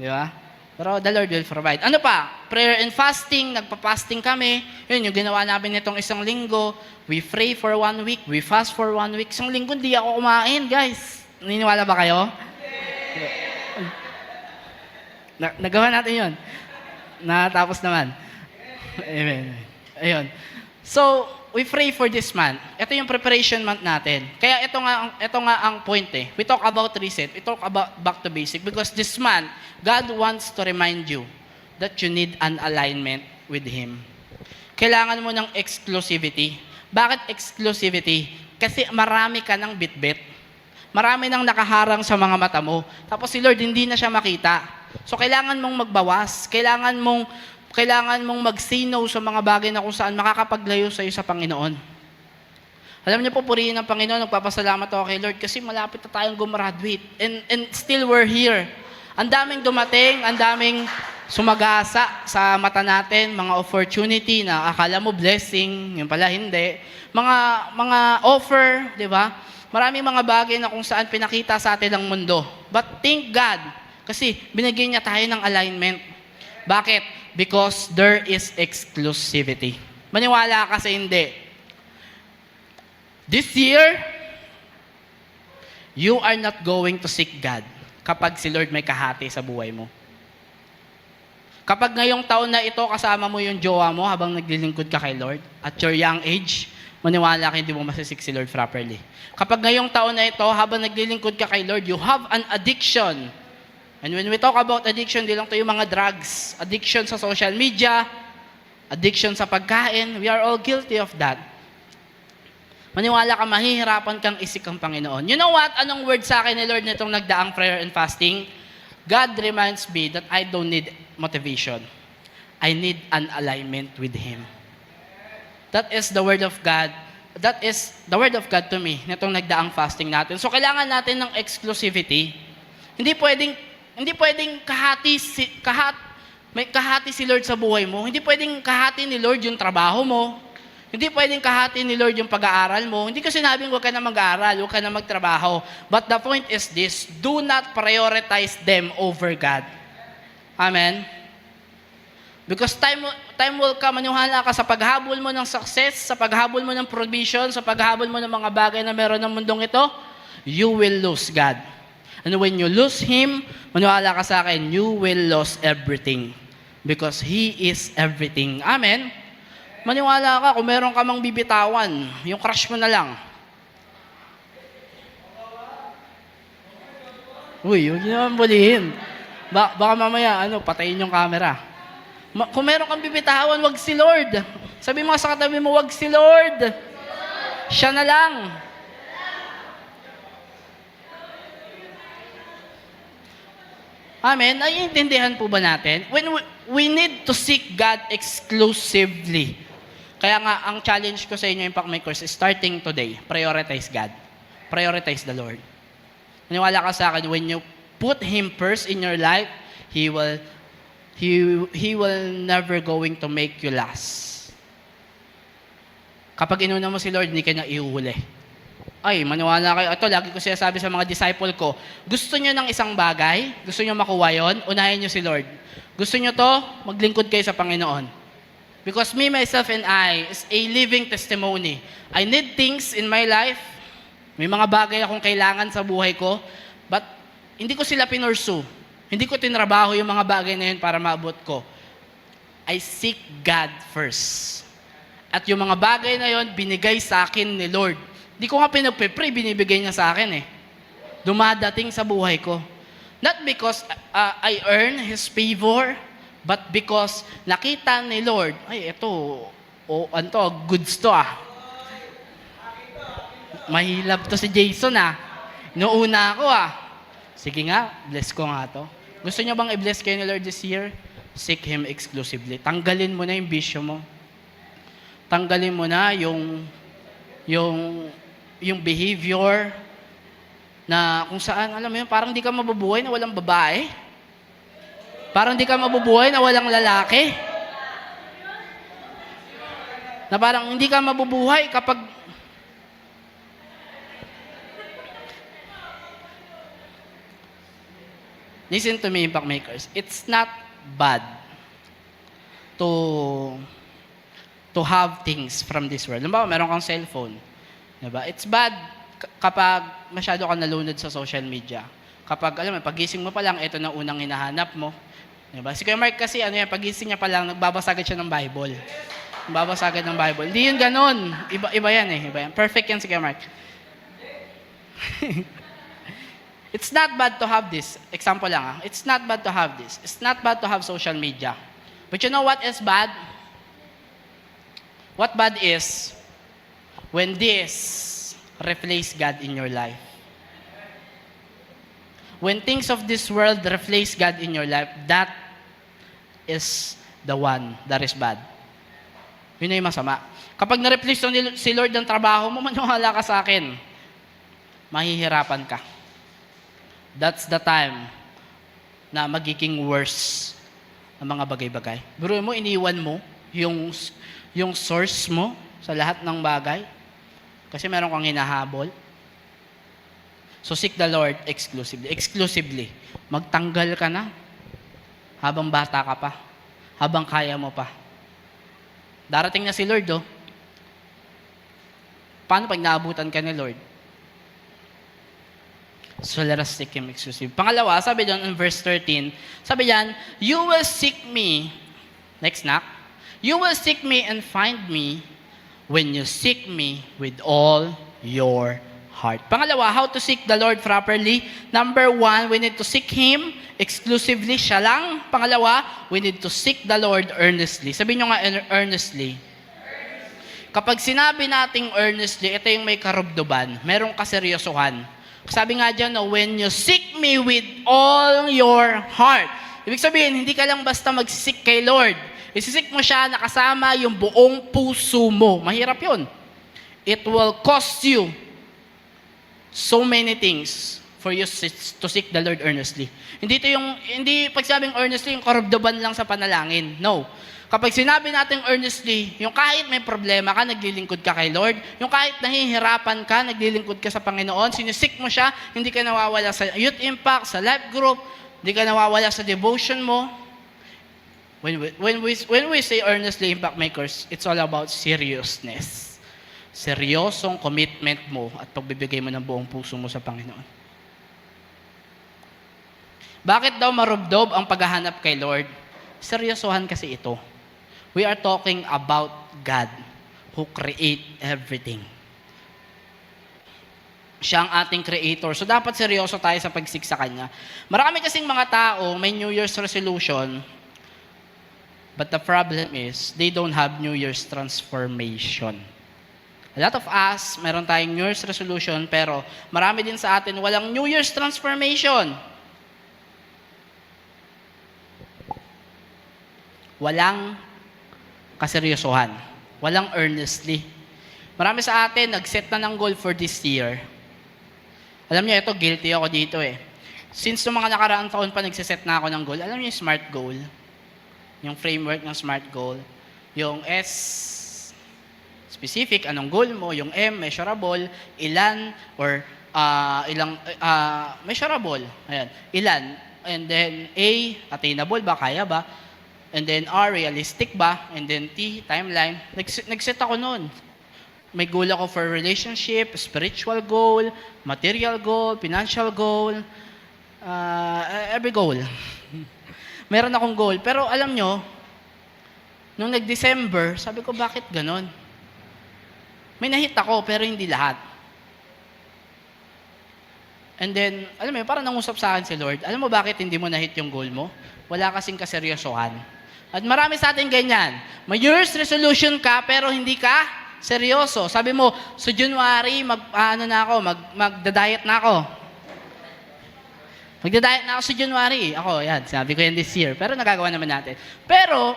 Di ba? Pero the Lord will provide. Ano pa? Prayer and fasting. Nagpa-fasting kami. Yun, yung ginawa namin nitong isang linggo. We pray for 1 week. We fast for 1 week. Isang linggo, hindi ako kumain, guys. Naniniwala ba kayo? Nagawa natin yun. Natapos naman. Amen. Ayun. So, we pray for this month. Ito yung preparation month natin. Kaya ito nga ang point We talk about reset. We talk about back to basic. Because this month, God wants to remind you that you need an alignment with Him. Kailangan mo ng exclusivity. Bakit exclusivity? Kasi marami ka ng bitbit. Marami nang nakaharang sa mga mata mo. Tapos si Lord, hindi na siya makita. So, kailangan mong magbawas. Kailangan mong mag-say no sa mga bagay na kung saan makakapaglayo sa iyo sa Panginoon. Alam niyo po, purihin ng Panginoon, nagpapasalamat ako kay Lord kasi malapit na tayong gumraduate. And still we're here. Ang daming dumating, ang daming sumagasa sa mata natin, mga opportunity na akala mo blessing, yung pala hindi. Mga offer, di ba? Maraming mga bagay na kung saan pinakita sa atin ng mundo. But thank God, kasi binigyan niya tayo ng alignment. Bakit? Because there is exclusivity. Maniwala kasi hindi. This year, You are not going to seek God kapag si Lord may kahati sa buhay mo. Kapag ngayong taon na ito, kasama mo yung jowa mo habang naglilingkod ka kay Lord, at your young age, maniwala ka hindi mo masisik si Lord properly. Kapag ngayong taon na ito, habang naglilingkod ka kay Lord, you have an addiction. And when we talk about addiction, di lang ito yung mga drugs, addiction sa social media, addiction sa pagkain, we are all guilty of that. Maniwala ka, mahihirapan kang isik ang Panginoon. You know what? Anong word sa akin ni Lord nitong nagdaang prayer and fasting? God reminds me that I don't need motivation. I need an alignment with Him. That is the word of God. That is the word of God to me nitong nagdaang fasting natin. So kailangan natin ng exclusivity. Hindi pwedeng may kahati si Lord sa buhay mo. Hindi pwedeng kahati ni Lord yung trabaho mo. Hindi pwedeng kahati ni Lord yung pag-aaral mo. Hindi ko sinabing huwag ka na mag-aaral, huwag ka na magtrabaho. But the point is this, do not prioritize them over God. Amen? Because time will come, maniwala ka sa paghabol mo ng success, sa paghabol mo ng provision, sa paghabol mo ng mga bagay na meron ng mundong ito, you will lose God. And when you lose Him, maniwala ka sa akin, you will lose everything. Because He is everything. Amen? Maniwala ka, kung meron ka mang bibitawan, yung crush mo na lang. Uy, huwag niyo naman bulihin. Baka mamaya, patayin yung camera. Kung meron kang bibitawan, wag si Lord. Sabi mo sa katabi mo, wag si Lord. Siya na lang. Amen? Naiintindihan po ba natin? When we need to seek God exclusively. Kaya nga, ang challenge ko sa inyo, Impact Makers, is starting today, prioritize God. Prioritize the Lord. Maniwala ka sa akin, when you put Him first in your life, He will never going to make you last. Kapag inuna mo si Lord, hindi ka na ihuhuli. Ay, maniwala kayo. Ito, lagi ko sinasabi sa mga disciple ko, gusto nyo ng isang bagay, gusto nyo makuha yon, unahin nyo si Lord. Gusto nyo to, maglingkod kayo sa Panginoon. Because me, myself, and I is a living testimony. I need things in my life. May mga bagay akong kailangan sa buhay ko, but hindi ko sila pinursu. Hindi ko tinrabaho yung mga bagay na yun para maabot ko. I seek God first. At yung mga bagay na yun, binigay sa akin ni Lord. Hindi ko nga pinagpe-pray, binibigay niya sa akin eh. Dumadating sa buhay ko. Not because I earn His favor, but because nakita ni Lord, ay ito, goods to ah. Mahilap to si Jason ah. Noona ako ah. Sige nga, bless ko nga to. Gusto niyo bang i-bless kayo ni Lord this year? Seek Him exclusively. Tanggalin mo na yung bisyo mo. Tanggalin mo na yung behavior na kung saan, alam mo yun, parang di ka mabubuhay na walang babae. Parang di ka mabubuhay na walang lalaki. Na parang hindi ka mabubuhay kapag listen to me, Impact Makers. It's not bad to have things from this world. Halimbawa, meron kang cellphone. Diba? It's bad kapag masyado ka nalunod sa social media. Kapag, alam mo, pagising mo pa lang, ito na unang hinahanap mo. Diba? Si Kuya Mark kasi, pagising niya pa lang, nagbabasa agad siya ng Bible. Nagbabasa agad ng Bible. Hindi yun ganon. Iba yan eh. Iba yan. Perfect yan si Kuya Mark. It's not bad to have this. Example lang ah. It's not bad to have this. It's not bad to have social media. But you know what is bad? What bad is when this replace God in your life. When things of this world replace God in your life, that is the one that is bad. Yun na yung masama. Kapag na-replace si Lord ng trabaho mo, maniwala ka sa akin, mahihirapan ka. That's the time na magiging worse ang mga bagay-bagay. Biro mo, iniwan mo yung source mo sa lahat ng bagay kasi meron kang hinahabol. So seek the Lord exclusively. Exclusively. Magtanggal ka na habang bata ka pa. Habang kaya mo pa. Darating na si Lord, oh. Paano pag naabutan ka ni Lord? So let us seek Him exclusively. Pangalawa, sabi doon in verse 13, sabi diyan, you will seek me, next knock, you will seek me and find me when you seek me with all your heart. Pangalawa, how to seek the Lord properly? Number one, we need to seek Him exclusively, siya lang. Pangalawa, we need to seek the Lord earnestly. Sabihin nyo nga earnestly. Kapag sinabi nating earnestly, ito yung may karubdoban, merong kaseryosohan. Sabi nga dyan, no, when you seek me with all your heart. Ibig sabihin, hindi ka lang basta magsisik kay Lord. Isisik mo siya nakasama yung buong puso mo. Mahirap yun. It will cost you so many things for you to seek the Lord earnestly. Hindi pag sabing earnestly, yung karubdoban lang sa panalangin. No. Kapag sinabi natin earnestly, yung kahit may problema ka, naglilingkod ka kay Lord, yung kahit nahihirapan ka, naglilingkod ka sa Panginoon, sinisik mo siya, hindi ka nawawala sa youth impact, sa life group, hindi ka nawawala sa devotion mo. When we say earnestly, impact makers, it's all about seriousness. Seryosong commitment mo at pagbibigay mo ng buong puso mo sa Panginoon. Bakit daw marubdob ang paghahanap kay Lord? Seryosohan kasi ito. We are talking about God who create everything. Siya ang ating creator. So dapat seryoso tayo sa pagsik sa Kanya. Marami kasing mga tao may New Year's resolution, but the problem is, they don't have New Year's transformation. A lot of us, meron tayong New Year's resolution, pero marami din sa atin walang New Year's transformation. Walang kaseryosohan. Walang earnestly. Marami sa atin, nag-set na ng goal for this year. Alam niyo, ito, guilty ako dito eh. Since noong mga nakaraang taon pa nagsiset na ako ng goal, alam niyo yung SMART goal? Yung framework ng SMART goal. Yung S, specific, anong goal mo? Yung M, measurable. Ilan, or measurable. Ayan, ilan. And then A, attainable ba? Kaya ba? And then R, realistic ba? And then T, timeline. Nag-set ako noon. May goal ako for relationship, spiritual goal, material goal, financial goal, every goal. Meron akong goal. Pero alam nyo, nung nag-December, sabi ko, bakit ganon? May nahit ako, pero hindi lahat. And then, alam mo, parang nangusap sa akin si Lord, alam mo bakit hindi mo nahit yung goal mo? Wala kasing kaseryosohan. At marami sa atin ganyan. May year's resolution ka, pero hindi ka seryoso. Sabi mo, sa January, magda-diet na ako. Magda-diet na ako sa January. Ako, yan, sinabi ko yan this year. Pero nagagawa naman natin. Pero,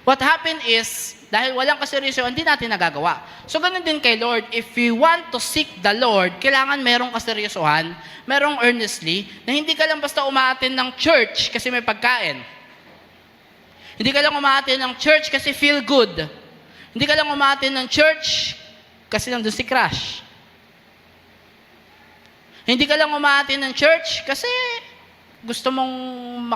what happened is, dahil walang kaseryosohan, hindi natin nagagawa. So, ganun din kay Lord. If we want to seek the Lord, kailangan merong kaseryosohan, merong earnestly, na hindi ka lang basta umaattend ng church kasi may pagkain. Hindi ka lang umaattend ng church kasi feel good. Hindi ka lang umaattend ng church kasi nandun si crush. Hindi ka lang umaattend ng church kasi gusto mong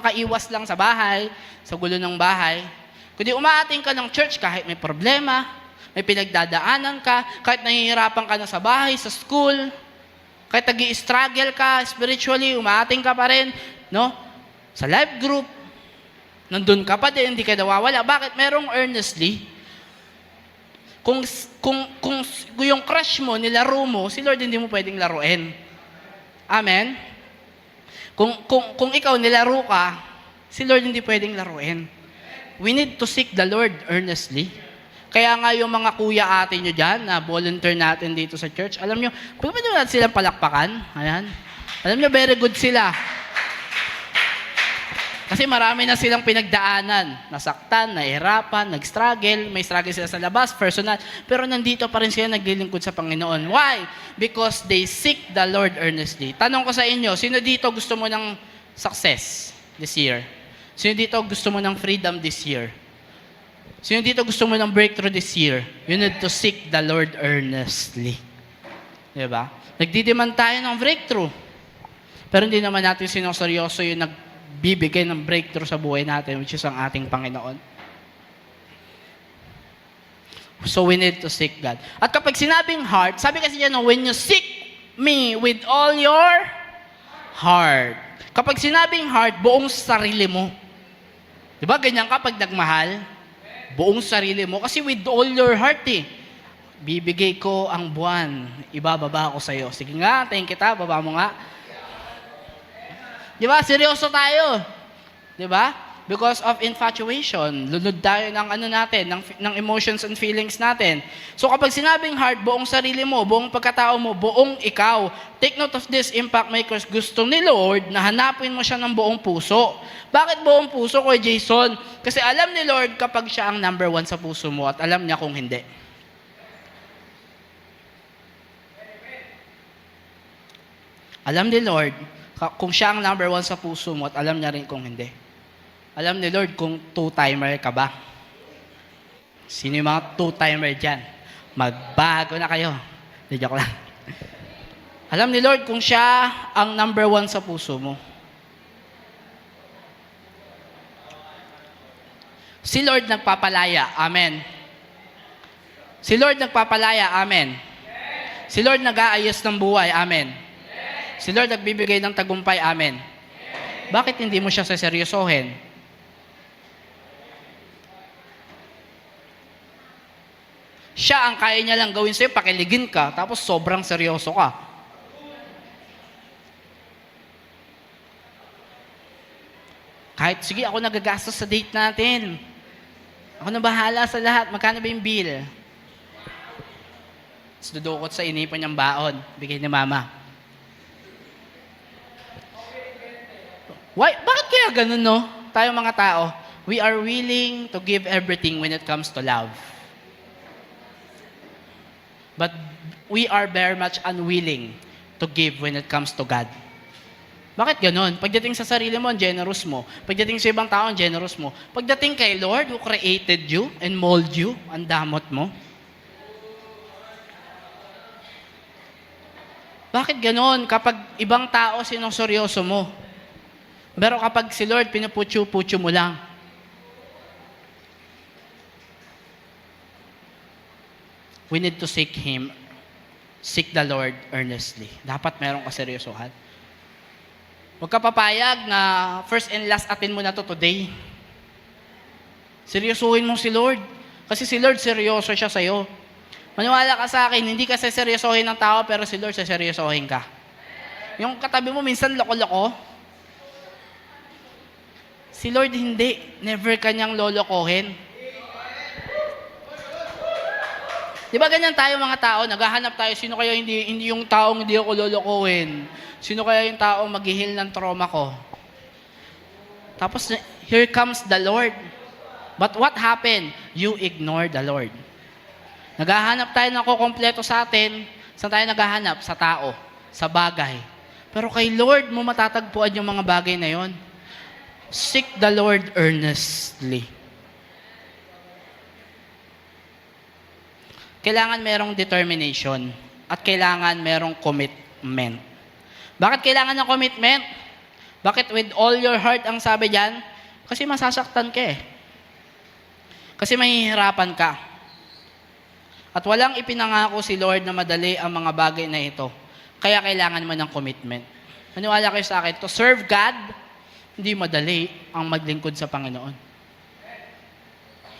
makaiwas lang sa bahay, sa gulo ng bahay. Kundi umaattend ka ng church kahit may problema, may pinagdadaanan ka, kahit nahihirapan ka na sa bahay, sa school, kahit nag-i-struggle ka spiritually, umaattend ka pa rin, no? Sa life group, nandun ka pa din, hindi ka nawawala. Bakit? Merong earnestly. Kung yung crush mo, nilaro mo, si Lord hindi mo pwedeng laruin. Amen? Kung ikaw nilaro ka, si Lord hindi pwedeng laruin. We need to seek the Lord earnestly. Kaya nga yung mga kuya ate nyo dyan, na volunteer natin dito sa church, alam nyo, pwede natin silang palakpakan. Ayan. Alam nyo, very good sila. Kasi marami na silang pinagdaanan. Nasaktan, nahihirapan, nag-struggle, may struggle sila sa labas, personal. Pero nandito pa rin sila naglilingkod sa Panginoon. Why? Because they seek the Lord earnestly. Tanong ko sa inyo, sino dito gusto mo ng success this year? Sino dito gusto mo ng freedom this year? Sino dito gusto mo ng breakthrough this year? You need to seek the Lord earnestly. Diba? Nagdidiman tayo ng breakthrough. Pero hindi naman natin sinuseryoso yung nagbibigay ng breakthrough sa buhay natin, which is ang ating Panginoon. So we need to seek God. At kapag sinabing heart, sabi kasi dyan, when you seek me with all your heart. Kapag sinabing heart, buong sarili mo. Di ba ganyan kapag nagmahal? Buong sarili mo. Kasi with all your heart bibigay ko ang buwan, ibababa ko sa'yo. Sige nga, tingin kita, baba mo nga. Di ba? Seryoso tayo. Di ba? Because of infatuation, lunod tayo ng ng emotions and feelings natin. So kapag sinabing heart, buong sarili mo, buong pagkatao mo, buong ikaw, take note of this, Impact Makers, gusto ni Lord na hanapin mo siya ng buong puso. Bakit buong puso, Kuya Jason? Kasi alam ni Lord kapag siya ang number 1 sa puso mo at alam niya kung hindi. Alam ni Lord kung siya ang number 1 sa puso mo at alam niya rin kung hindi. Alam ni Lord kung two-timer ka ba? Sino yung mga two-timer dyan? Magbago na kayo. Di, joke lang. Alam ni Lord kung siya ang number 1 sa puso mo. Si Lord nagpapalaya. Amen. Si Lord nagpapalaya. Amen. Si Lord nag-aayos ng buhay. Amen. Si Lord nagbibigay ng tagumpay. Amen. Bakit hindi mo siya seseryosohin? Siya ang kaya niya lang gawin sa'yo, pakiligin ka, tapos sobrang seryoso ka. Kahit, sige, ako nagagastos sa date natin. Ako na bahala sa lahat. Magkano ba yung bill? Tapos dudukot sa inipon niyang baon. Bigay ni mama. Why? Bakit kaya ganun, no? Tayo mga tao, we are willing to give everything when it comes to love. But we are very much unwilling to give when it comes to God. Bakit ganun? Pagdating sa sarili mo, ang generous mo. Pagdating sa ibang tao, ang generous mo. Pagdating kay Lord, who created you and mold you, ang damot mo. Bakit ganun? Kapag ibang tao, sinuseryoso mo. Pero kapag si Lord, pinuputyo-putyo mo lang. We need to seek Him. Seek the Lord earnestly. Dapat meron ka seryosohan. Huwag ka papayag na first and last atin mo na to today. Seryosuhin mo si Lord. Kasi si Lord, seryoso siya sa'yo. Maniwala ka sa akin, hindi ka seryosohin ng tao, pero si Lord, seryosohin ka. Yung katabi mo, minsan loko-loko. Si Lord, hindi. Never kanyang lolokohin. Di ba ganyan tayo mga tao, naghahanap tayo, sino kaya hindi yung taong hindi ako lolokohin? Sino kaya yung taong maghihil ng trauma ko? Tapos, here comes the Lord. But what happened? You ignore the Lord. Naghahanap tayo ng kukumpleto sa atin. Saan tayo naghahanap? Sa tao, sa bagay. Pero kay Lord mo matatagpuan yung mga bagay na yon. Seek the Lord earnestly. Kailangan merong determination at kailangan merong commitment. Bakit kailangan ng commitment? Bakit with all your heart ang sabi diyan? Kasi masasaktan ka eh. Kasi mahihirapan ka. At walang ipinangako si Lord na madali ang mga bagay na ito. Kaya kailangan mo ng commitment. Maniwala kayo sa akin, to serve God, hindi madali ang maglingkod sa Panginoon.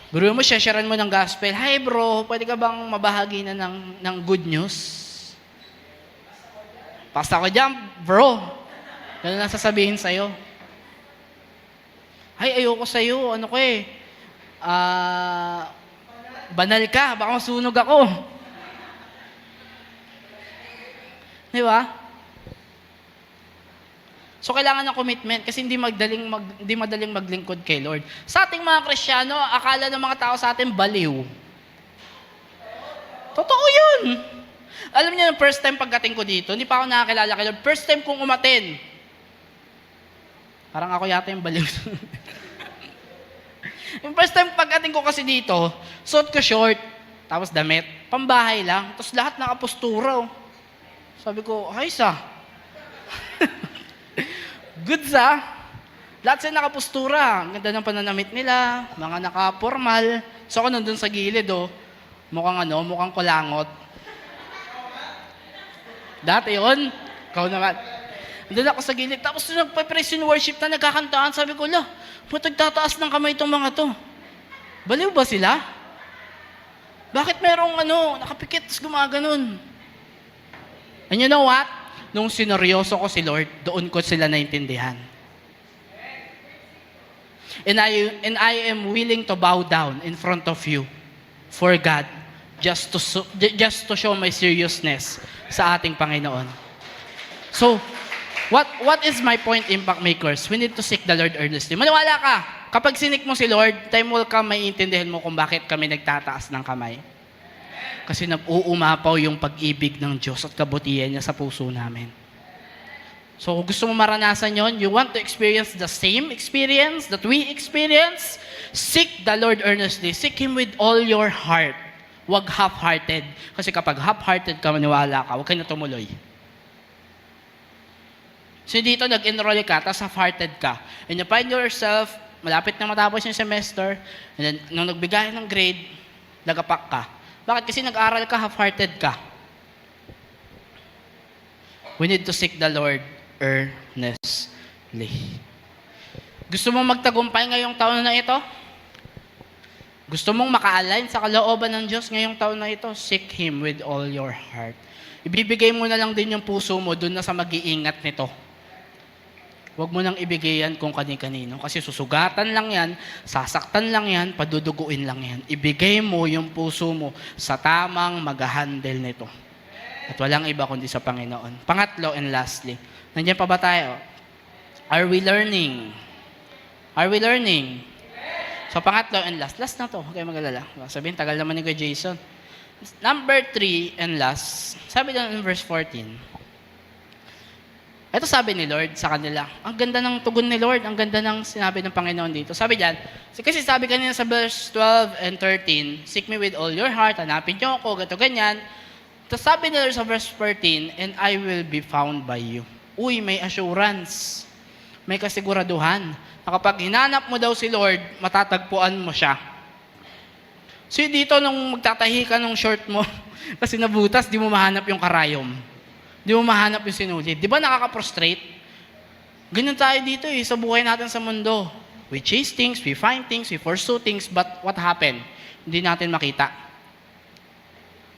Bro mo, sharean mo ng gospel. Hi bro, pwede ka bang mabahagi na ng good news? Pasta ko dyan, bro. Ganun lang sasabihin sa'yo. Ay, ayoko sa'yo. Ano ko eh. Banal ka. Baka masunog ako. Di ba? So, kailangan ng commitment kasi hindi madaling maglingkod kay Lord. Sa ating mga Kristiyano, akala ng mga tao sa atin, baliw. Totoo yun. Alam niyo, yung first time pagdating ko dito, hindi pa ako nakakilala kay Lord. First time kong umaten. Parang ako yata yung baliw. Yung first time pagdating ko kasi dito, suot ko short, tapos damit, pambahay lang, tapos lahat nakapostura. Sabi ko, ay sa. Good sa. Lahat sila nakapostura. Ang ganda ng pananamit nila, mga naka-formal. So ako nandun sa gilid, mukhang kulangot. Dati yun, ikaw naman. Doon ako sa gilid. Tapos nung nagpa-praise and worship na nagkakantaan, sabi ko, la, ba't nagtataas ng kamay itong mga to? Baliw ba sila? Bakit merong nakapikit, tapos gumaganon? And you know what? Nung sineryoso ko si Lord, doon ko sila naintindihan. And I am willing to bow down in front of you for God just to show my seriousness sa ating Panginoon. So, what is my point, Impact Makers? We need to seek the Lord earnestly. Maniwala ka, kapag sinik mo si Lord, time will come, maiintindihan mo kung bakit kami nagtataas ng kamay. Kasi uumapaw yung pag-ibig ng Diyos at kabutihan niya sa puso namin. So, kung gusto mo maranasan yon, you want to experience the same experience that we experience, seek the Lord earnestly. Seek Him with all your heart. Huwag half-hearted. Kasi kapag half-hearted ka, maniwala ka, huwag ka na tumuloy. So, dito nag-enroll ka, tapos half-hearted ka. And you find yourself, malapit na matapos yung semester, and then, nung nagbigay ng grade, nagapak ka. Bakit? Kasi nag-aral ka, half-hearted ka. We need to seek the Lord earnestly. Gusto mong magtagumpay ngayong taon na ito? Gusto mong maka-align sa kalooban ng Diyos ngayong taon na ito? Seek Him with all your heart. Ibibigay mo na lang din yung puso mo doon na sa mag-iingat nito. Huwag mo nang ibigay yan kung kani-kanino. Kasi susugatan lang yan, sasaktan lang yan, paduduguin lang yan. Ibigay mo yung puso mo sa tamang mag-handle nito. At walang iba kundi sa Panginoon. Pangatlo and lastly, nandiyan pa ba tayo? Are we learning? Are we learning? So pangatlo and last na to. Okay, mag-alala. Sabihin, tagal naman ni Kuya Jason. Number 3 and last, sabi doon in verse 14, ito sabi ni Lord sa kanila, ang ganda ng tugon ni Lord, ang ganda ng sinabi ng Panginoon dito. Sabi diyan, kasi sabi kanina sa verse 12 and 13, seek me with all your heart, hanapin niyo ako, gato ganyan. Tapos sabi ni Lord sa verse 14, and I will be found by you. Uy, may assurance, may kasiguraduhan, na kapag hinanap mo daw si Lord, matatagpuan mo siya. So dito, nung magtatahi ka ng short mo, kasi nabutas, di mo mahanap yung karayom. Di mo mahanap yung sinulid. Di ba nakaka-prostrate? Ganyan tayo dito sa buhay natin sa mundo. We chase things, we find things, we pursue things, but what happened? Hindi natin makita.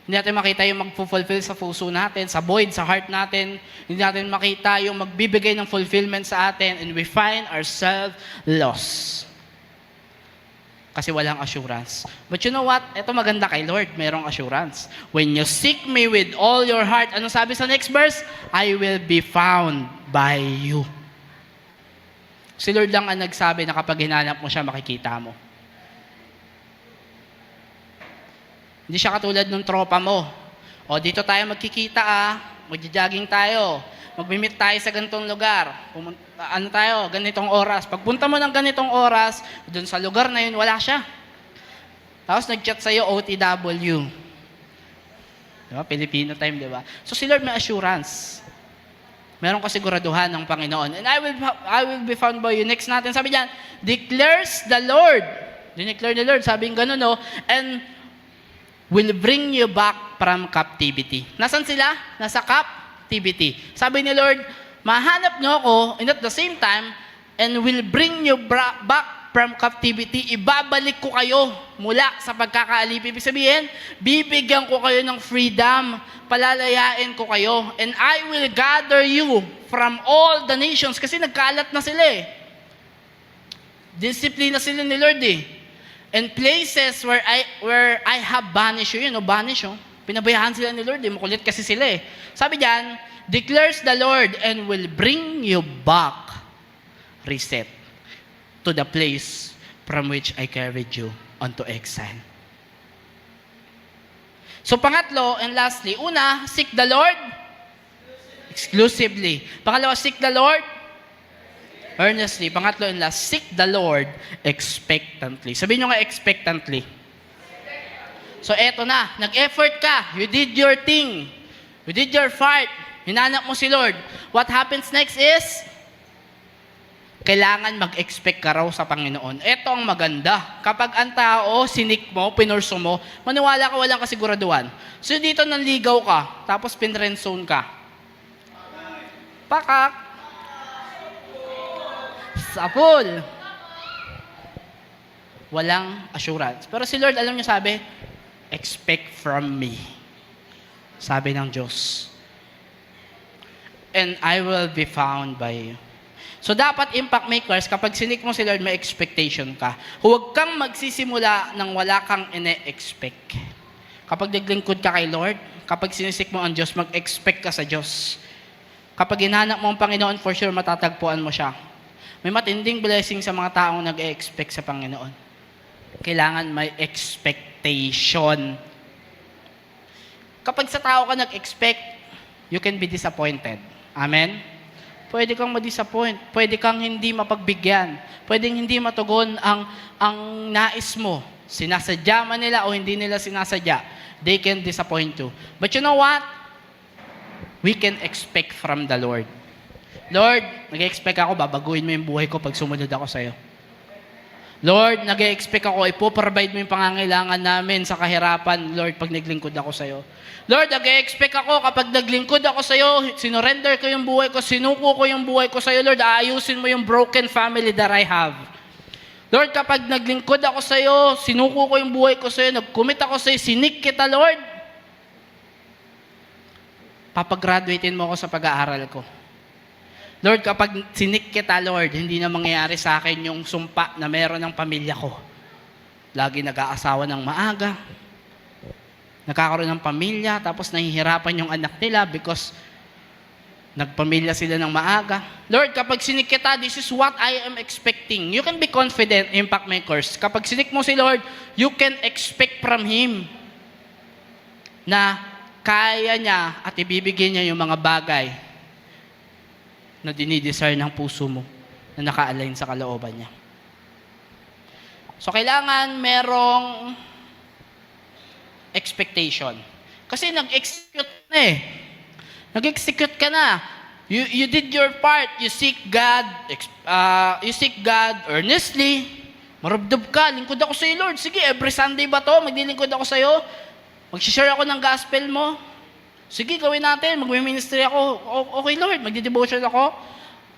Hindi natin makita yung mag-fulfill sa puso natin, sa void, sa heart natin. Hindi natin makita yung magbibigay ng fulfillment sa atin, and we find ourselves lost. Kasi walang assurance. But you know what? Ito maganda kay Lord, mayroong assurance. When you seek me with all your heart, ano sabi sa next verse? I will be found by you. Si Lord lang ang nagsabi na kapag hinanap mo siya, makikita mo. Hindi siya katulad ng tropa mo. O dito tayo magkikita magja-jogging tayo. Mag-meet tayo sa ganitong lugar. Ganitong oras. Pagpunta mo ng ganitong oras, doon sa lugar na yun, wala siya. Tapos nag-chat sa'yo, OTW. Diba? Filipino time, diba? So si Lord may assurance. Meron kasiguraduhan ng Panginoon. And I will be found by you. Next natin, sabi diyan, declares the Lord. Dineclare the Lord, sabi ng ganun, and will bring you back from captivity. Nasaan sila? Nasa captivity. Sabi ni Lord, mahanap nyo ako, and at the same time, and will bring you back from captivity. Ibabalik ko kayo mula sa pagkakaalipin. Ibig sabihin, bibigyan ko kayo ng freedom, palalayain ko kayo, and I will gather you from all the nations. Kasi nagkalat na sila Disiplina sila ni Lord And places where I have banished you. Banish Pinabayaan sila ni Lord Makulit kasi sila Sabi diyan, declares the Lord and will bring you back, reset, to the place from which I carried you onto exile. So pangatlo and lastly, una, seek the Lord exclusively. Pangalawa, seek the Lord earnestly. Pangatlo and last, seek the Lord expectantly. Sabihin nyo nga expectantly. So eto na, nag-effort ka. You did your thing. You did your part. Hinanap mo si Lord. What happens next is, kailangan mag-expect ka raw sa Panginoon. Ito ang maganda. Kapag ang tao, sinik mo, pinurso mo, maniwala ka walang kasiguraduhan. So dito nanligaw ka, tapos pinrenzone ka. Pakak, Sa full. Walang assurance. Pero si Lord, alam niyo sabi, expect from me. Sabi ng Diyos. And I will be found by you. So dapat impact makers, kapag sinik mo si Lord, may expectation ka. Huwag kang magsisimula nang wala kang ine-expect. Kapag naglingkod ka kay Lord, kapag sinisik mo ang Diyos, mag-expect ka sa Diyos. Kapag hinahanap mo ang Panginoon, for sure matatagpuan mo siya. May matinding blessing sa mga taong nag-expect sa Panginoon. Kailangan may expectation. Kapag sa tao ka nag-expect, you can be disappointed. Amen? Pwede kang ma-disappoint. Pwede kang hindi mapagbigyan. Pwedeng hindi matugon ang nais mo. Sinasadya man nila o hindi nila sinasadya. They can disappoint you. But you know what? We can expect from the Lord. Lord, nag-expect ako, babaguhin mo yung buhay ko pag sumunod ako sa'yo. Lord, nag-expect ako, ipoprovide mo yung pangangailangan namin sa kahirapan, Lord, pag naglingkod ako sa'yo. Lord, nag-expect ako, kapag naglingkod ako sa'yo, sinurrender ko yung buhay ko, sinuko ko yung buhay ko sa'yo, Lord, aayusin mo yung broken family that I have. Lord, kapag naglingkod ako sa'yo, sinuko ko yung buhay ko sa'yo, nag-commit ako sa'yo, sinik kita, Lord. Papagraduatein mo ako sa pag-aaral ko. Lord, kapag sinik kita, Lord, hindi na mangyayari sa akin yung sumpa na meron ng pamilya ko. Lagi nag-aasawa ng maaga, nagkakaroon ng pamilya, tapos nahihirapan yung anak nila because nagpamilya sila ng maaga. Lord, kapag sinik kita, this is what I am expecting. You can be confident, impact makers. Kapag sinik mo si Lord, you can expect from Him na kaya niya at ibibigay niya yung mga bagay na dinidesire ng puso mo na naka-align sa kalooban niya. So, kailangan merong expectation. Kasi nag-execute na eh. Nag-execute ka na. You did your part. You seek God earnestly. Marubdob ka. Lingkod ako sa iyo, Lord. Sige, every Sunday ba to? Maglilingkod ako sa iyo. Mag-share ako ng gospel mo. Sige, gawin natin. Mag-ministry ako. Okay, Lord. Magdi-devotion ako.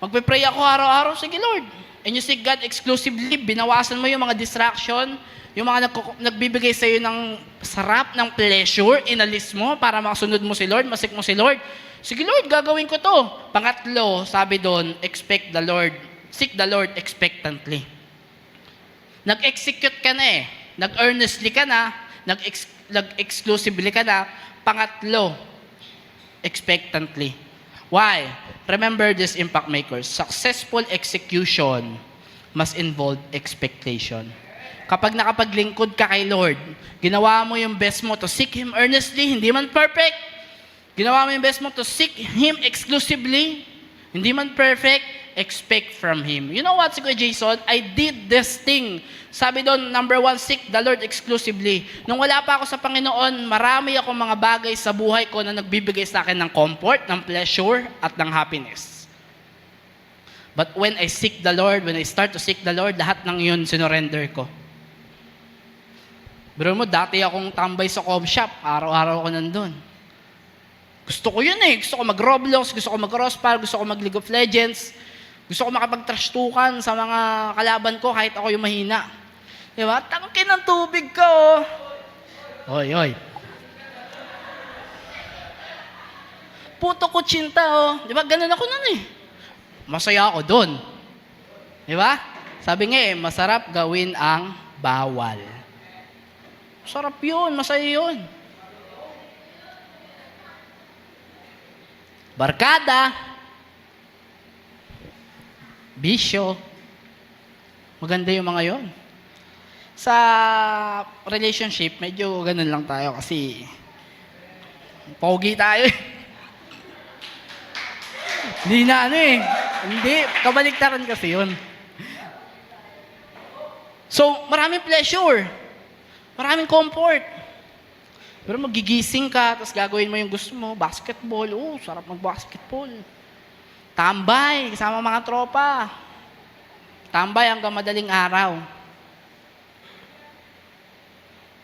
Magpe-pray ako araw-araw. Sige, Lord. And you seek God exclusively. Binawasan mo yung mga distraction, yung mga nagbibigay sa iyo ng sarap, ng pleasure, inalis mo para makasunod mo si Lord, masik mo si Lord. Sige, Lord, gagawin ko to. Pangatlo, sabi doon, expect the Lord. Seek the Lord expectantly. Nag-execute ka na eh. Nag-earnestly ka na. Nag-exclusively ka na. Pangatlo, expectantly. Why? Remember this, impact makers. Successful execution must involve expectation. Kapag nakapaglingkod ka kay Lord, ginawa mo yung best mo to seek Him earnestly, hindi man perfect. Ginawa mo yung best mo to seek Him exclusively, hindi man perfect, expect from Him. You know what, Kuya Jason? I did this thing. Sabi doon, number 1, seek the Lord exclusively. Nung wala pa ako sa Panginoon, marami akong mga bagay sa buhay ko na nagbibigay sa akin ng comfort, ng pleasure, at ng happiness. But when I seek the Lord, when I start to seek the Lord, lahat ng yun sinurrender ko. Pero mo, dati akong tambay sa coffee shop, araw-araw ako nandun. Gusto ko yun eh. Gusto ko mag-Roblox, gusto ko mag-Crossfire, gusto ko mag-League of Legends. Gusto ko makapag-trash-tukan sa mga kalaban ko kahit ako yung mahina. Diba? Tangkin ng tubig ka, oh. Oy, oy. Puto ko tsinta, oh. Diba? Ganun ako nun eh. Masaya ako dun. Diba? Sabi nga eh, masarap gawin ang bawal. Sarap yun, masaya yun. Barkada, bisyo, maganda yung mga yon. Sa relationship, medyo ganun lang tayo kasi pogi tayo eh. Hindi na ano eh. Hindi, kabaliktaran kasi yun. So, maraming pleasure. Maraming comfort. Pero magigising ka, tapos gagawin mo yung gusto mo, basketball, sarap mag-basketball. Tambay, kasama mga tropa. Tambay hanggang madaling araw.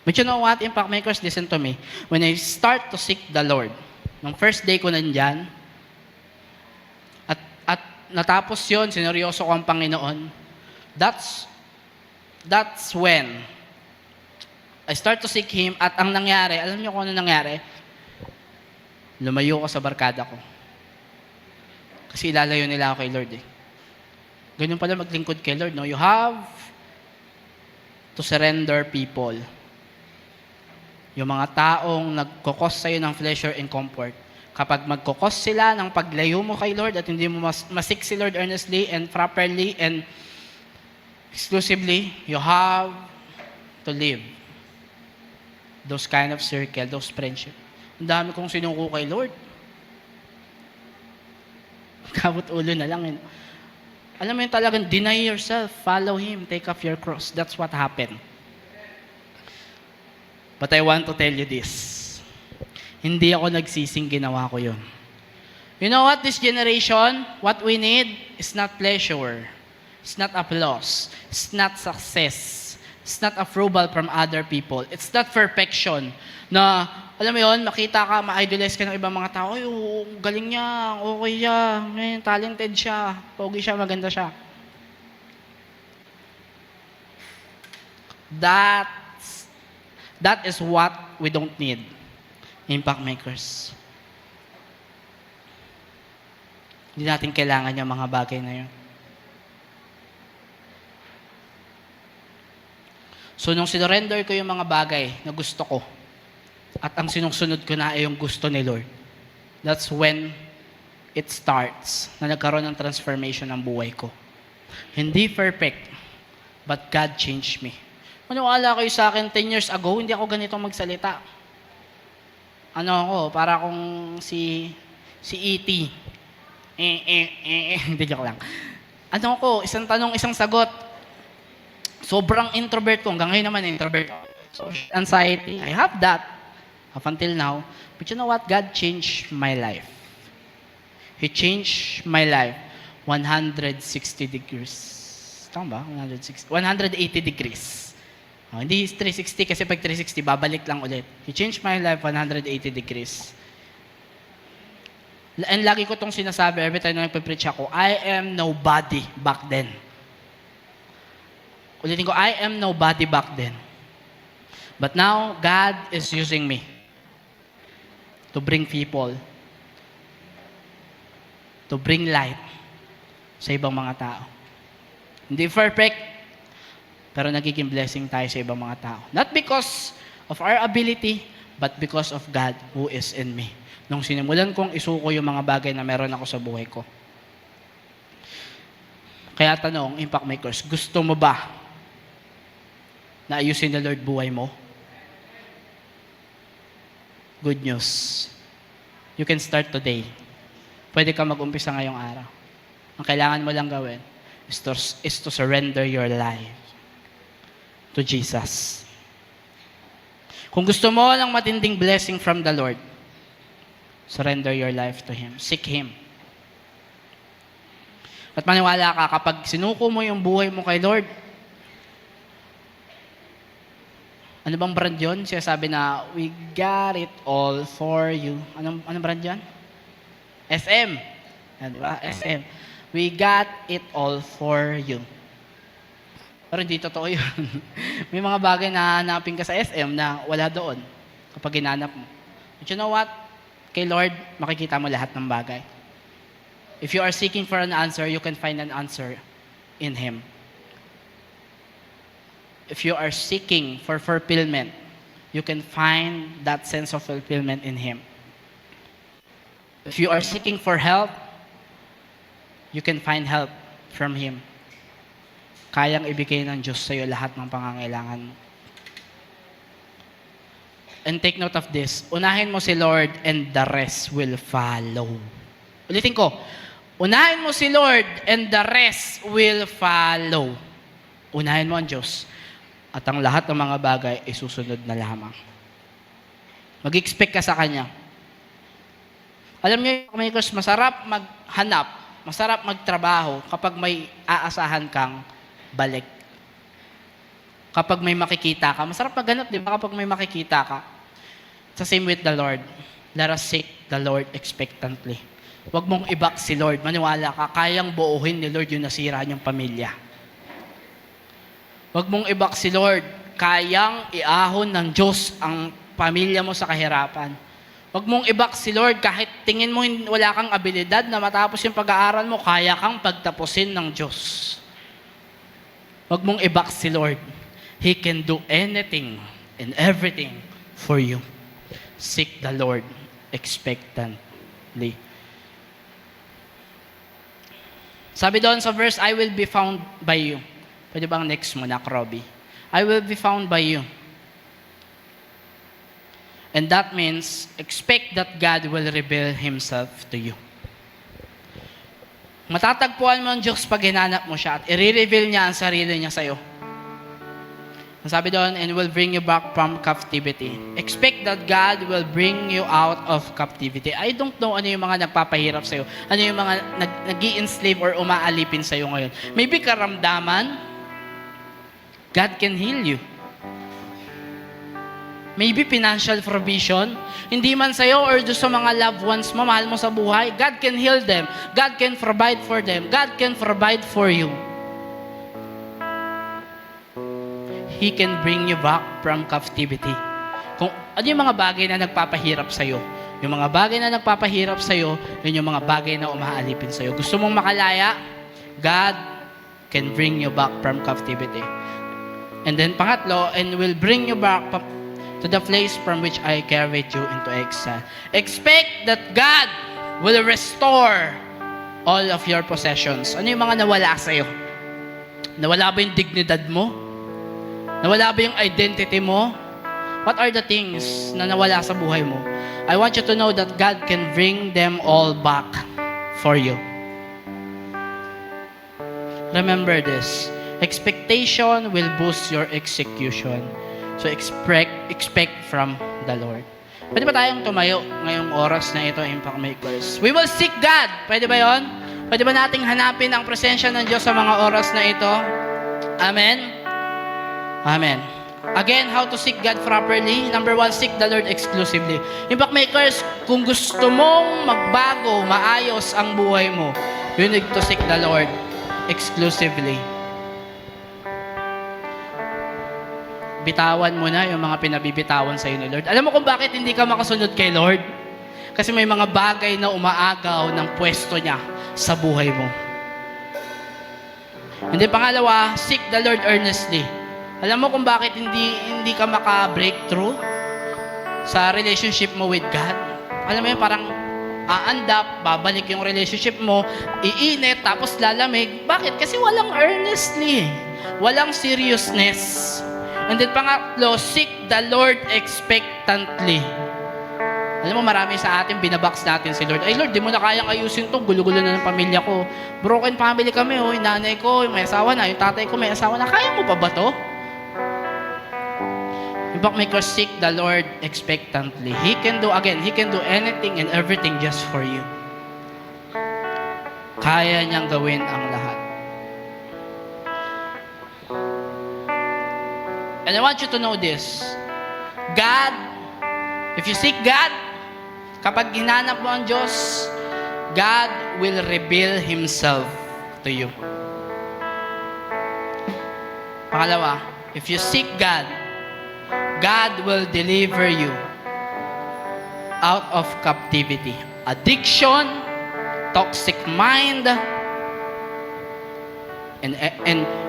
But you know what, impact makers, listen to me. When I start to seek the Lord, nung first day ko nandyan, at natapos yon, sineryoso ko ang Panginoon, that's when I start to seek Him, at ang nangyari, alam niyo kung ano nangyari? Lumayo ko sa barkada ko. Kasi ilalayo nila ako kay Lord eh. Ganun pala maglingkod kay Lord, no? You have to surrender people. Yung mga taong nagkukos sa'yo ng pleasure and comfort. Kapag magkukos sila ng paglayo mo kay Lord at hindi mo masik si Lord earnestly and properly and exclusively, you have to live those kind of circle, those friendship. Ang dami kong sinuko kay Lord. Kabot ulo na lang. Alam mo yun talagang, deny yourself, follow Him, take up your cross. That's what happened. But I want to tell you this. Hindi ako nagsising ginawa ko yun. You know what, this generation, what we need is not pleasure. It's not applause. It's not success. It's not approval from other people. It's not perfection. Na, alam mo yun, makita ka, ma-idolize ka ng ibang mga tao, ay, galing niya, okay siya, talented siya, pogi siya, maganda siya. That is what we don't need, impact makers. Hindi natin kailangan yung mga bagay na yun. So, nung sinurrender ko yung mga bagay na gusto ko, at ang sinusunod ko na ay yung gusto ni Lord, that's when it starts na nagkaroon ng transformation ng buhay ko. Hindi perfect, but God changed me. Maniwala kayo sa akin, 10 years ago, hindi ako ganitong magsalita. Ano ako, para akong si E.T. Hindi, joke lang. Ano ako, isang tanong, isang sagot. Sobrang introvert ko. Hanggang ngayon naman, introvert ako. So, anxiety, I have that up until now. But you know what? God changed my life. He changed my life 160 degrees. Tama ba? 180 degrees. Hindi 360 kasi pag 360, babalik lang ulit. He changed my life 180 degrees. And lagi ko itong sinasabi every time na nagpe-preach ako, I am nobody back then. Ulitin ko, I am nobody back then. But now, God is using me to bring people, to bring light sa ibang mga tao. Hindi perfect, pero nagiging blessing tayo sa ibang mga tao. Not because of our ability, but because of God who is in me. Nung sinimulan kong isuko yung mga bagay na meron ako sa buhay ko. Kaya tanong, impact makers, gusto mo ba na ayusin ng Lord buhay mo? Good news. You can start today. Pwede ka mag-umpisa ngayong araw. Ang kailangan mo lang gawin is to surrender your life to Jesus. Kung gusto mo ng matinding blessing from the Lord, surrender your life to Him. Seek Him. At maniwala ka, kapag sinuko mo yung buhay mo kay Lord, ano bang brand yun? Siya sabi na, we got it all for you. Anong brand yun? SM. Yan, di ba? SM. We got it all for you. Pero hindi totoo yun. May mga bagay na hanapin ka sa SM na wala doon kapag ginanap mo. But you know what? Kay Lord, makikita mo lahat ng bagay. If you are seeking for an answer, you can find an answer in Him. If you are seeking for fulfillment, you can find that sense of fulfillment in Him. If you are seeking for help, you can find help from Him. Kayang ibigay ng Diyos sa iyo lahat ng pangangailangan mo. And take note of this, unahin mo si Lord and the rest will follow. Ulitin ko, unahin mo si Lord and the rest will follow. Unahin mo ang Diyos. At ang lahat ng mga bagay ay susunod na lamang. Mag-expect ka sa Kanya. Alam niyo, makers, masarap maghanap, masarap magtrabaho kapag may aasahan kang balik. Kapag may makikita ka, masarap maghanap, di ba? Kapag may makikita ka. It's the same with the Lord. Let us seek the Lord expectantly. Huwag mong ibak si Lord. Maniwala ka, kayang buuhin ni Lord yung nasira niyong pamilya. Huwag mong ibak si Lord. Kayang iahon ng Diyos ang pamilya mo sa kahirapan. Huwag mong ibak si Lord kahit tingin mo wala kang abilidad na matapos yung pag-aaral mo, kaya kang pagtapusin ng Diyos. Huwag mong ibak si Lord. He can do anything and everything for you. Seek the Lord expectantly. Sabi doon sa verse, I will be found by you. Pwede bang next mo na, Robbie? I will be found by you. And that means, expect that God will reveal Himself to you. Matatagpuan mo ang Diyos pag hinanap mo siya at i-reveal niya ang sarili niya sa'yo. Ang sabi doon, and will bring you back from captivity. Expect that God will bring you out of captivity. I don't know ano yung mga nagpapahirap sa'yo. Ano yung mga nag-i-enslave or umaalipin sa'yo ngayon. Maybe karamdaman, God can heal you. Maybe financial provision, hindi man sa'yo or doon sa mga loved ones mo, mahal mo sa buhay, God can heal them. God can provide for them. God can provide for you. He can bring you back from captivity. Kung ano yung mga bagay na nagpapahirap sa'yo, yung mga bagay na nagpapahirap sa'yo, yun yung mga bagay na umaalipin sa'yo. Gusto mong makalaya, God can bring you back from captivity. And then pangatlo, and will bring you back to the place from which I carried you into exile. Expect that God will restore all of your possessions. Ano yung mga nawala sa'yo? Nawala ba yung dignidad mo? Nawala ba yung identity mo? What are the things na nawala sa buhay mo? I want you to know that God can bring them all back for you. Remember this. Expectation will boost your execution. So expect from the Lord. Pwede ba tayong tumayo ngayong oras na ito, Impact Makers? We will seek God. Pwede ba yon? Pwede ba nating hanapin ang presensya ng Diyos sa mga oras na ito? Amen? Amen. Again, how to seek God properly? Number 1, seek the Lord exclusively. Impact Makers, kung gusto mong magbago, maayos ang buhay mo, you need to seek the Lord exclusively. Bitawan mo na yung mga pinabibitawan sa iyo ni Lord. Alam mo kung bakit hindi ka makasunod kay Lord? Kasi may mga bagay na umaagaw ng pwesto niya sa buhay mo. And then pangalawa, seek the Lord earnestly. Alam mo kung bakit hindi ka maka-breakthrough sa relationship mo with God? Alam mo yun, parang aandap, babalik yung relationship mo, iinit, tapos lalamig. Bakit? Kasi walang earnestly. Walang seriousness. And then pangatlo, seek the Lord expectantly. Alam mo, marami sa atin, binabox natin si Lord. Ay Lord, di mo na kayang ayusin to, gulo-gulo na ng pamilya ko. Broken family kami, yung nanay ko, may asawa na, yung tatay ko, may asawa na. Kaya mo pa ba to? Impact Makers, seek the Lord expectantly. He can do anything and everything just for you. Kaya niyang gawin ang lahat. And I want you to know this. God, if you seek God, kapag hinanap mo ang Diyos, God will reveal Himself to you. Pangalawa, if you seek God, God will deliver you out of captivity. Addiction, toxic mind, and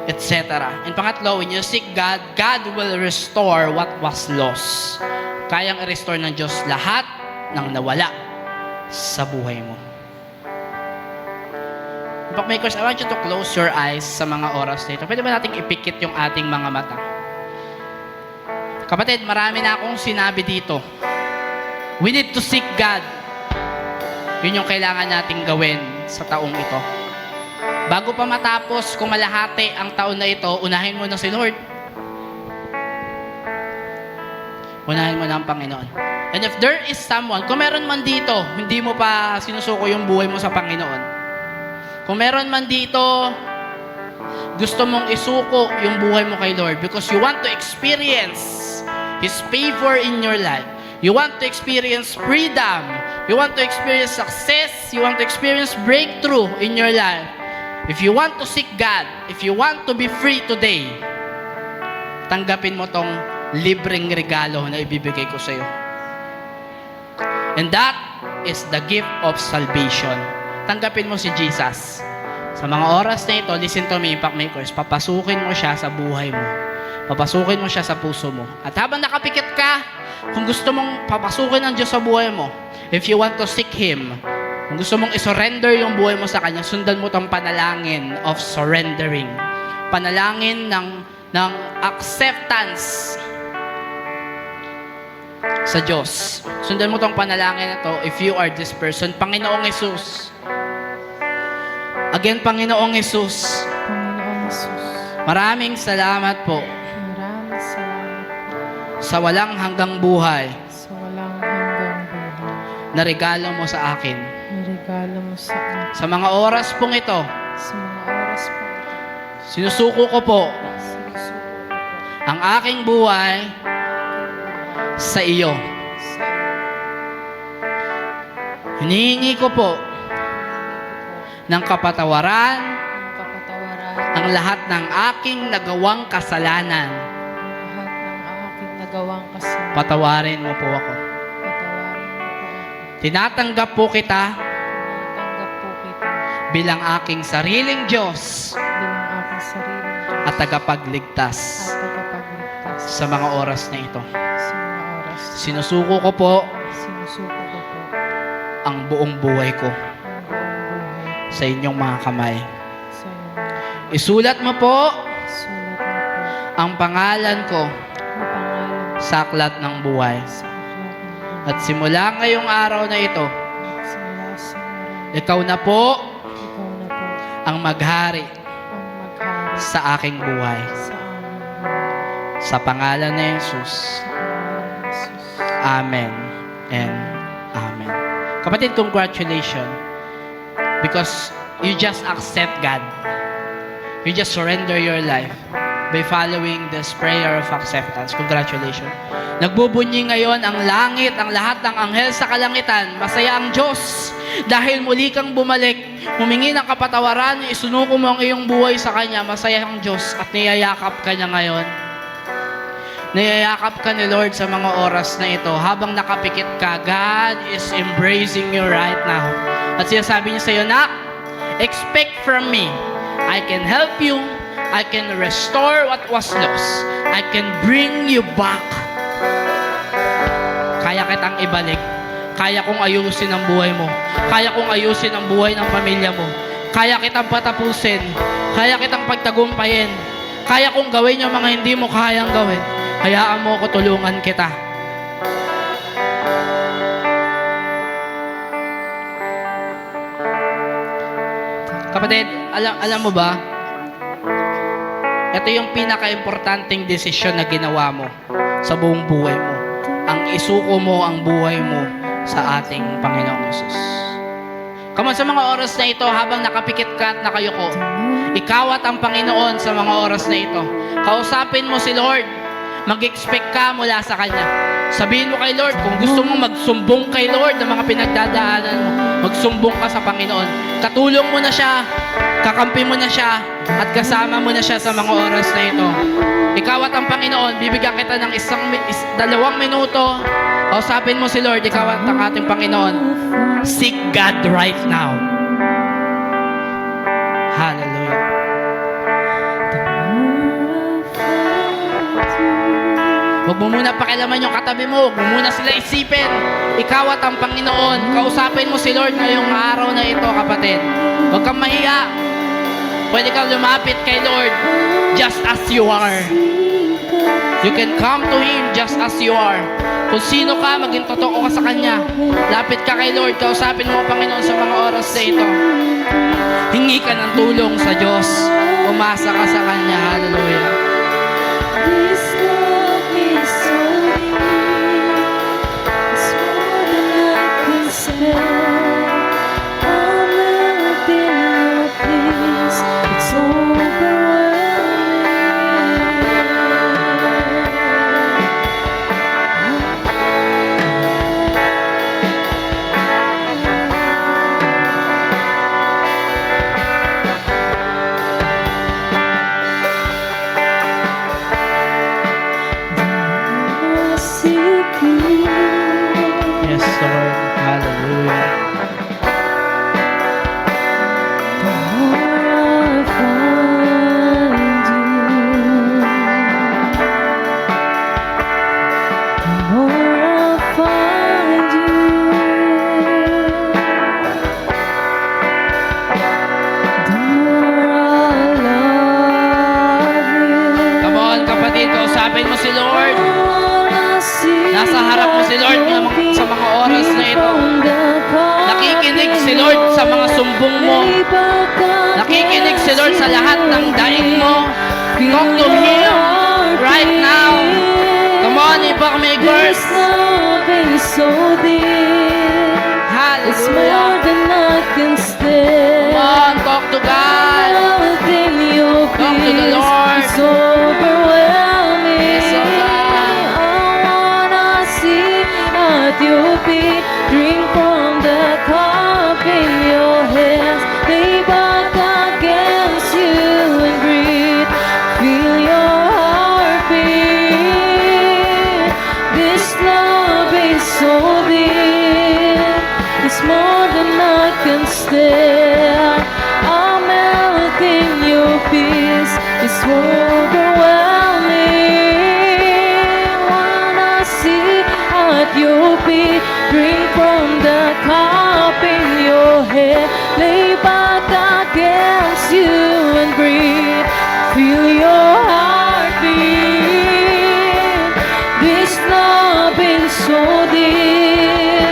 etc. And pangatlo, when you seek God, God will restore what was lost. Kayang i-restore ng Diyos lahat ng nawala sa buhay mo. Impact Makers, I want you to close your eyes sa mga oras na ito. Pwede ba nating ipikit yung ating mga mata? Kapatid, marami na akong sinabi dito. We need to seek God. Yun yung kailangan nating gawin sa taong ito. Bago pa matapos, kung malahati ang taon na ito, unahin mo na si Lord. Unahin mo na ang Panginoon. And if there is someone, kung meron man dito, hindi mo pa sinusuko yung buhay mo sa Panginoon. Kung meron man dito, gusto mong isuko yung buhay mo kay Lord because you want to experience His favor in your life. You want to experience freedom. you want to experience success, you want to experience breakthrough in your life, if you want to seek God, if you want to be free today, tanggapin mo tong libreng regalo na ibibigay ko sa iyo. And that is the gift of salvation. Tanggapin mo si Jesus. Sa mga oras na ito, listen to me, Impact Makers, papasukin mo siya sa buhay mo. Papasukin mo siya sa puso mo. At habang nakapikit ka, kung gusto mong papasukin ng Diyos sa buhay mo, if you want to seek Him, kung gusto mong isurrender yung buhay mo sa Kanya, sundan mo tong panalangin of surrendering. Panalangin ng acceptance sa Diyos. Sundan mo tong panalangin na to if you are this person. Panginoong Hesus. Again, Panginoong Hesus. Panginoong Jesus, Maraming salamat po maraming salamat po sa walang hanggang buhay sa walang hanggang buhay na regalo mo sa akin. na regalo mo sa akin. Sa mga oras pong ito, Sa mga oras po ito, sinusuko ko po sinusuko ko po ang aking buhay sa iyo. sa iyo. Hinihingi ko po ng kapatawaran Ang kapatawaran, ang lahat ng aking nagawang kasalanan. lahat ng aking nagawang kasalanan. Patawarin mo po ako. Patawarin mo po ako. Tinatanggap po kita Tinatanggap po kita bilang aking sariling Diyos bilang aking sariling Diyos at tagapagligtas at tagapagligtas sa mga oras na ito. sa mga oras. Sinusuko ko po Sinusuko ko po ang buong buhay ko ang buong buhay sa inyong mga kamay. sa iyo. Isulat mo po Sulat mo po ang pangalan ko ang pangalan sa aklat ng buhay. sa aklat ng buhay. At simula ngayong araw na ito, At simula sa araw, ikaw na po ikaw na po ang maghari ang maghari sa aking buhay. sa aming buhay. Sa pangalan ni Jesus. Sa pangalan ni Jesus. Amen and amen. Kapatid, congratulations. Because you just accept God. You just surrender your life by following this prayer of acceptance. Congratulations. Nagbubunyi ngayon ang langit, ang lahat ng anghel sa kalangitan. Masaya ang Diyos dahil muli kang bumalik. Humingi ng kapatawaran, isunuko mo ang iyong buhay sa Kanya. Masaya ang Diyos at niyayakap ka niya ngayon. Niyayakap ka ni Lord sa mga oras na ito. Habang nakapikit ka, God is embracing you right now. At sinasabi niya sa iyo, Nak, expect from me. I can help you. I can restore what was lost. I can bring you back. Kaya kitang ibalik. Kaya kong ayusin ang buhay mo. Kaya kong ayusin ang buhay ng pamilya mo. Kaya kitang patapusin. Kaya kitang pagtagumpayin. Kaya kong gawin yung mga hindi mo kayang gawin. Hayaan mo ko, tulungan kita. Kapatid, alam mo ba? Ito yung pinaka-importanting desisyon na ginawa mo sa buong buhay mo. Ang isuko mo ang buhay mo sa ating Panginoong Yesus. Come on, sa mga oras na ito, habang nakapikit ka at nakayuko, ikaw at ang Panginoon sa mga oras na ito. Kausapin mo si Lord. Mag-expect ka mula sa Kanya. Sabihin mo kay Lord, kung gusto mong magsumbong kay Lord ng mga pinagdadaanan mo, magsumbong ka sa Panginoon. Katulong mo na siya, kakampi mo na siya, at kasama mo na siya sa mga oras na ito. Ikaw at ang Panginoon, bibigyan kita ng 2 minuto. Kausapin mo si Lord, ikaw at ang ating Panginoon. Seek God right now. Hallelujah. Huwag mo muna pakialaman yung katabi mo. Huwag mo muna sila isipin. Ikaw at ang Panginoon. Kausapin mo si Lord ngayong araw na ito, kapatid. Huwag kang mahiya. Pwede kang lumapit kay Lord just as you are. You can come to Him just as you are. Kung sino ka, maging totoo ka sa Kanya. Lapit ka kay Lord. Kausapin mo ang Panginoon sa mga oras na ito. Hingi ka ng tulong sa Diyos. Umasa ka sa Kanya. Hallelujah. This love is so deep, it's more than I can say. I'm never been your peace, it's overwhelming. Hallelujah. The more I find you, the more I find you, the more I love you. Come on, kapatid, kausapin mo si Lord. Nasa harap mo si Lord sa mga oras na ito. Nakikinig si Lord sa mga sumbong mo. Nakikinig si Lord sa lahat ng daing mo. Talk to Him right now. Come on, Impact Makers. This love is so deep. It's more Hallelujah. than I can stand. Come on, talk to God. Within your Talk to the peace, Lord. it's overwhelming. Yes, oh God. I wanna see at your feet, drink from the cup in your hands, lay back against you and breathe. Feel your heartbeat. This love is so deep. It's more than I can stand. I'm melting your peace. It's overwhelming. Wanna see at your feet, drink from the cup in your hand, lay back against you and breathe. Feel your heartbeat. This love is so deep.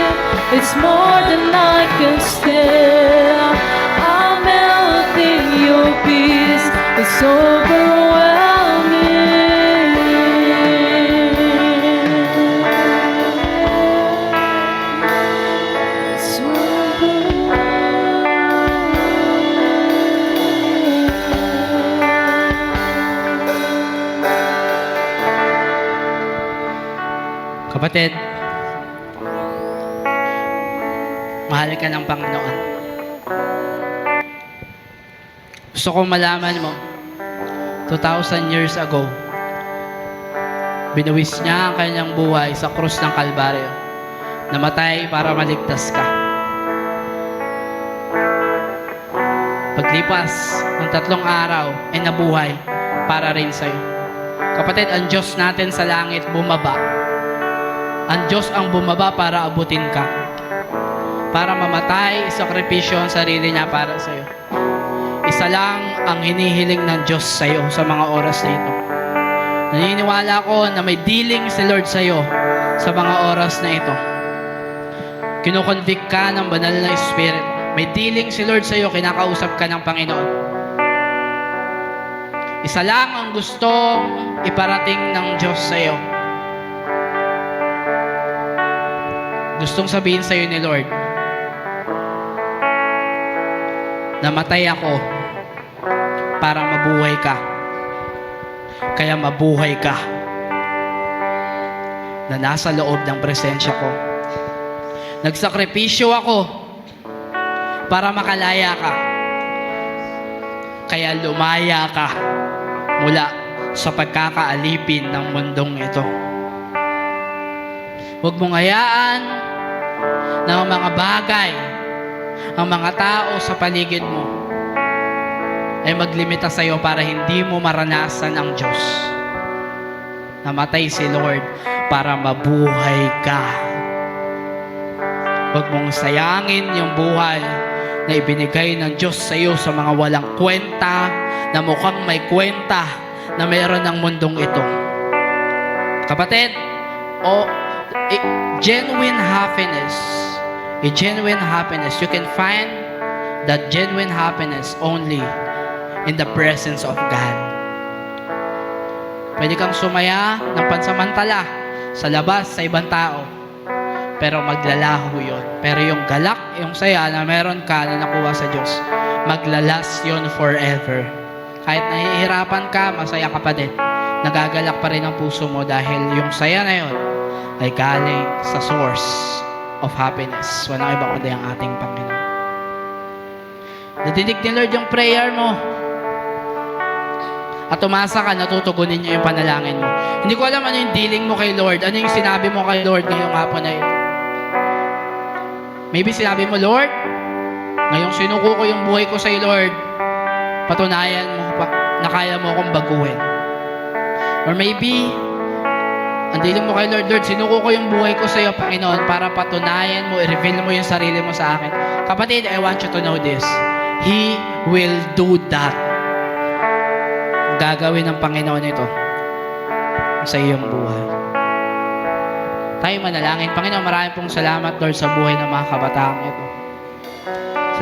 It's more than I can stand. I'm melting your peace. It's overwhelming. It's overwhelming. Kapatid, mahal ka ng Panginoon. Gusto kong malaman mo, 2,000 years ago, binuwis niya ang kanyang buhay sa krus ng Kalbaryo. Namatay para maligtas ka. Paglipas ng 3 araw, ay nabuhay para rin sa'yo. Kapatid, ang Diyos natin sa langit bumaba. Ang Diyos ang bumaba para abutin ka. Para mamatay, isakripisyo ang sarili niya para sa'yo. Isa lang ang hinihiling ng Diyos sa'yo sa mga oras na ito. Naniniwala ko na may dealing si Lord sa'yo sa mga oras na ito. Kinukonvict ka ng banal na Spirit. May dealing si Lord sa'yo, kinakausap ka ng Panginoon. Isa lang ang gustong iparating ng Diyos sa'yo. Gustong sabihin sa'yo ni Lord, namatay ako para mabuhay ka. Kaya mabuhay ka na nasa loob ng presensya ko. Nagsakripisyo ako para makalaya ka. Kaya lumaya ka mula sa pagkakaalipin ng mundong ito. Huwag mong hayaan na ang mga bagay, ang mga tao sa paligid mo ay maglimita sa iyo para hindi mo maranasan ang Diyos. Namatay si Lord para mabuhay ka. Huwag mong sayangin yung buhay na ibinigay ng Diyos sa iyo sa mga walang kwenta, na mukhang may kwenta na mayroon ng mundong ito. Kapatid, genuine happiness, you can find that genuine happiness only in the presence of God. Pwede kang sumaya ng pansamantala sa labas, sa ibang tao, pero maglalaho yun. Pero yung galak, yung saya na meron ka na nakuha sa Diyos, maglalas yun forever. Kahit nahihirapan ka, masaya ka pa din. Nagagalak pa rin ang puso mo dahil yung saya na yun ay galing sa source of happiness. Walang iba kundi ang ating Panginoon. Nadinig ni Lord yung prayer mo. At umasa ka, natutugunin niya yung panalangin mo. Hindi ko alam ano yung dealing mo kay Lord. Ano yung sinabi mo kay Lord ngayong hapon na yun. Maybe sinabi mo, Lord, ngayong sinuko ko yung buhay ko sa iyo, Lord, patunayan mo na kaya mo akong baguhin. Or maybe, andilin mo kay Lord, Lord, sinuko ko yung buhay ko sa iyo, Panginoon, para patunayan mo, i-reveal mo yung sarili mo sa akin. Kapatid, I want you to know this. He will do that. Gagawin ng Panginoon ito sa iyong buhay. Tayo manalangin. Panginoon, maraming pong salamat, Lord, sa buhay ng mga kabataang ito.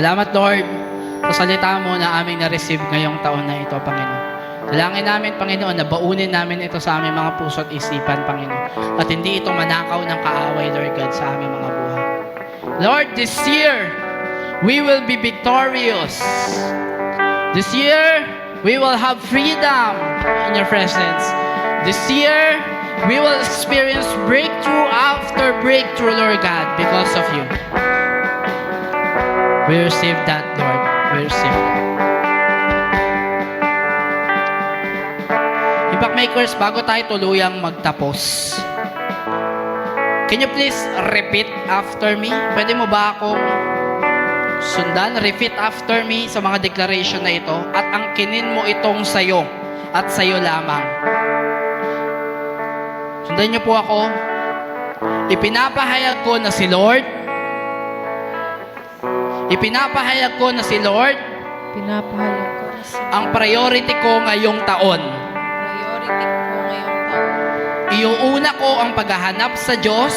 Salamat, Lord, sa salita mo na aming na-receive ngayong taon na ito, Panginoon. Dalangin namin, Panginoon, na baunin namin ito sa aming mga puso at isipan, Panginoon. At hindi ito manakaw ng kaaway, Lord God, sa aming mga buhay. Lord, this year, we will be victorious. This year, we will have freedom in your presence. This year, we will experience breakthrough after breakthrough, Lord God, because of you. We receive that, Lord. We receive that. Impact Makers, bago tayo tuluyang magtapos, can you please repeat after me? Pwede mo ba akong sundan? Repeat after me sa mga declaration na ito at angkinin mo itong sayo at sayo lamang. Sundan niyo po ako. Ipinapahayag ko na si Lord. Ipinapahayag ko na si Lord Pinapahayag ko na si ang priority ko ngayong taon. priority ko ngayong taon. Iuuna ko ang paghahanap sa Diyos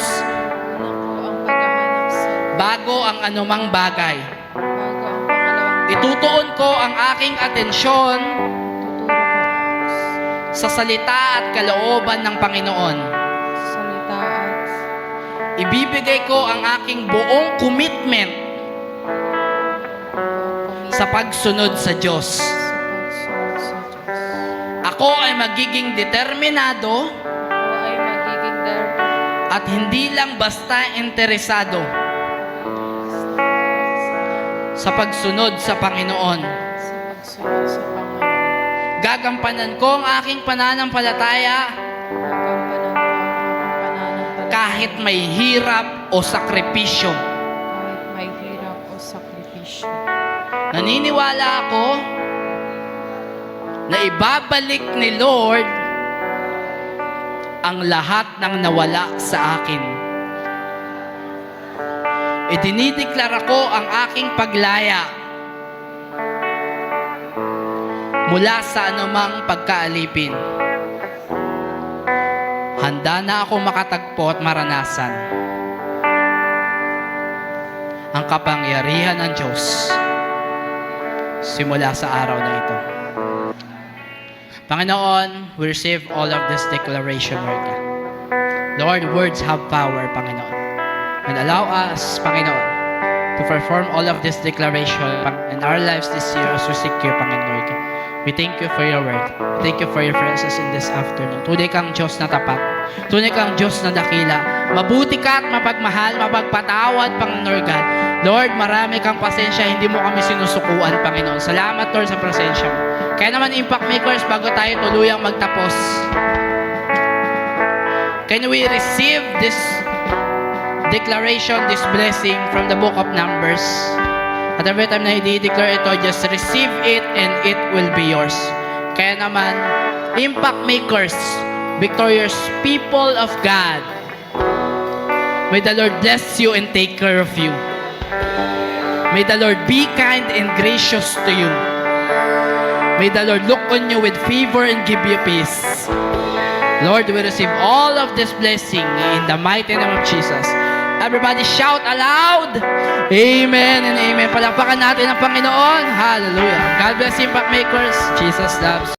Una ko ang paghahanap sa bago ang anumang bagay. bago ang pangalawang Itutuon ko ang aking atensyon tuturo ko sa salita at kalooban ng Panginoon. salita at Ibibigay ko ang aking buong commitment sa pagsunod sa Diyos. sa pagsunod sa Diyos. Ako ay magiging determinado Ako ay magiging at hindi lang basta interesado sa pagsunod sa Panginoon. sa pagsunod sa Panginoon. Gagampanan ko ang aking pananampalataya Nagampanan ko ang aking pananampalataya kahit may hirap o sakripisyo. kahit may hirap o sakripisyo. Naniniwala ako na ibabalik ni Lord ang lahat ng nawala sa akin. Idinideklara ko ang aking paglaya mula sa anumang pagkaalipin. Handa na ako makatagpo at maranasan ang kapangyarihan ng Diyos simula sa araw na ito. Panginoon, we receive all of this declaration, Lord God. Lord, words have power, Panginoon. And allow us, Panginoon, to perform all of this declaration in our lives this year as we seek you, Panginoon, Lord God. We thank you for your word. We thank you for your presence in this afternoon. Tunay kang Diyos na tapat. Tunay kang Diyos na dakila. Mabuti ka at mapagmahal, mapagpatawad, Panginoon, Lord God. Lord, marami kang pasensya, hindi mo kami sinusukuan, Panginoon. Salamat, Lord, sa pasensya mo. Kaya naman, Impact Makers, bago tayo tuluyang magtapos, can we receive this declaration, this blessing from the book of Numbers? At every time na i-declare ito, just receive it and it will be yours. Kaya naman, Impact Makers, victorious people of God, may the Lord bless you and take care of you. May the Lord be kind and gracious to you. May the Lord look on you with favor and give you peace. Lord, we receive all of this blessing in the mighty name of Jesus. Everybody shout aloud, Amen and Amen. Palakpakan natin ang Panginoon. Hallelujah. God bless you, Impact Makers. Jesus loves you.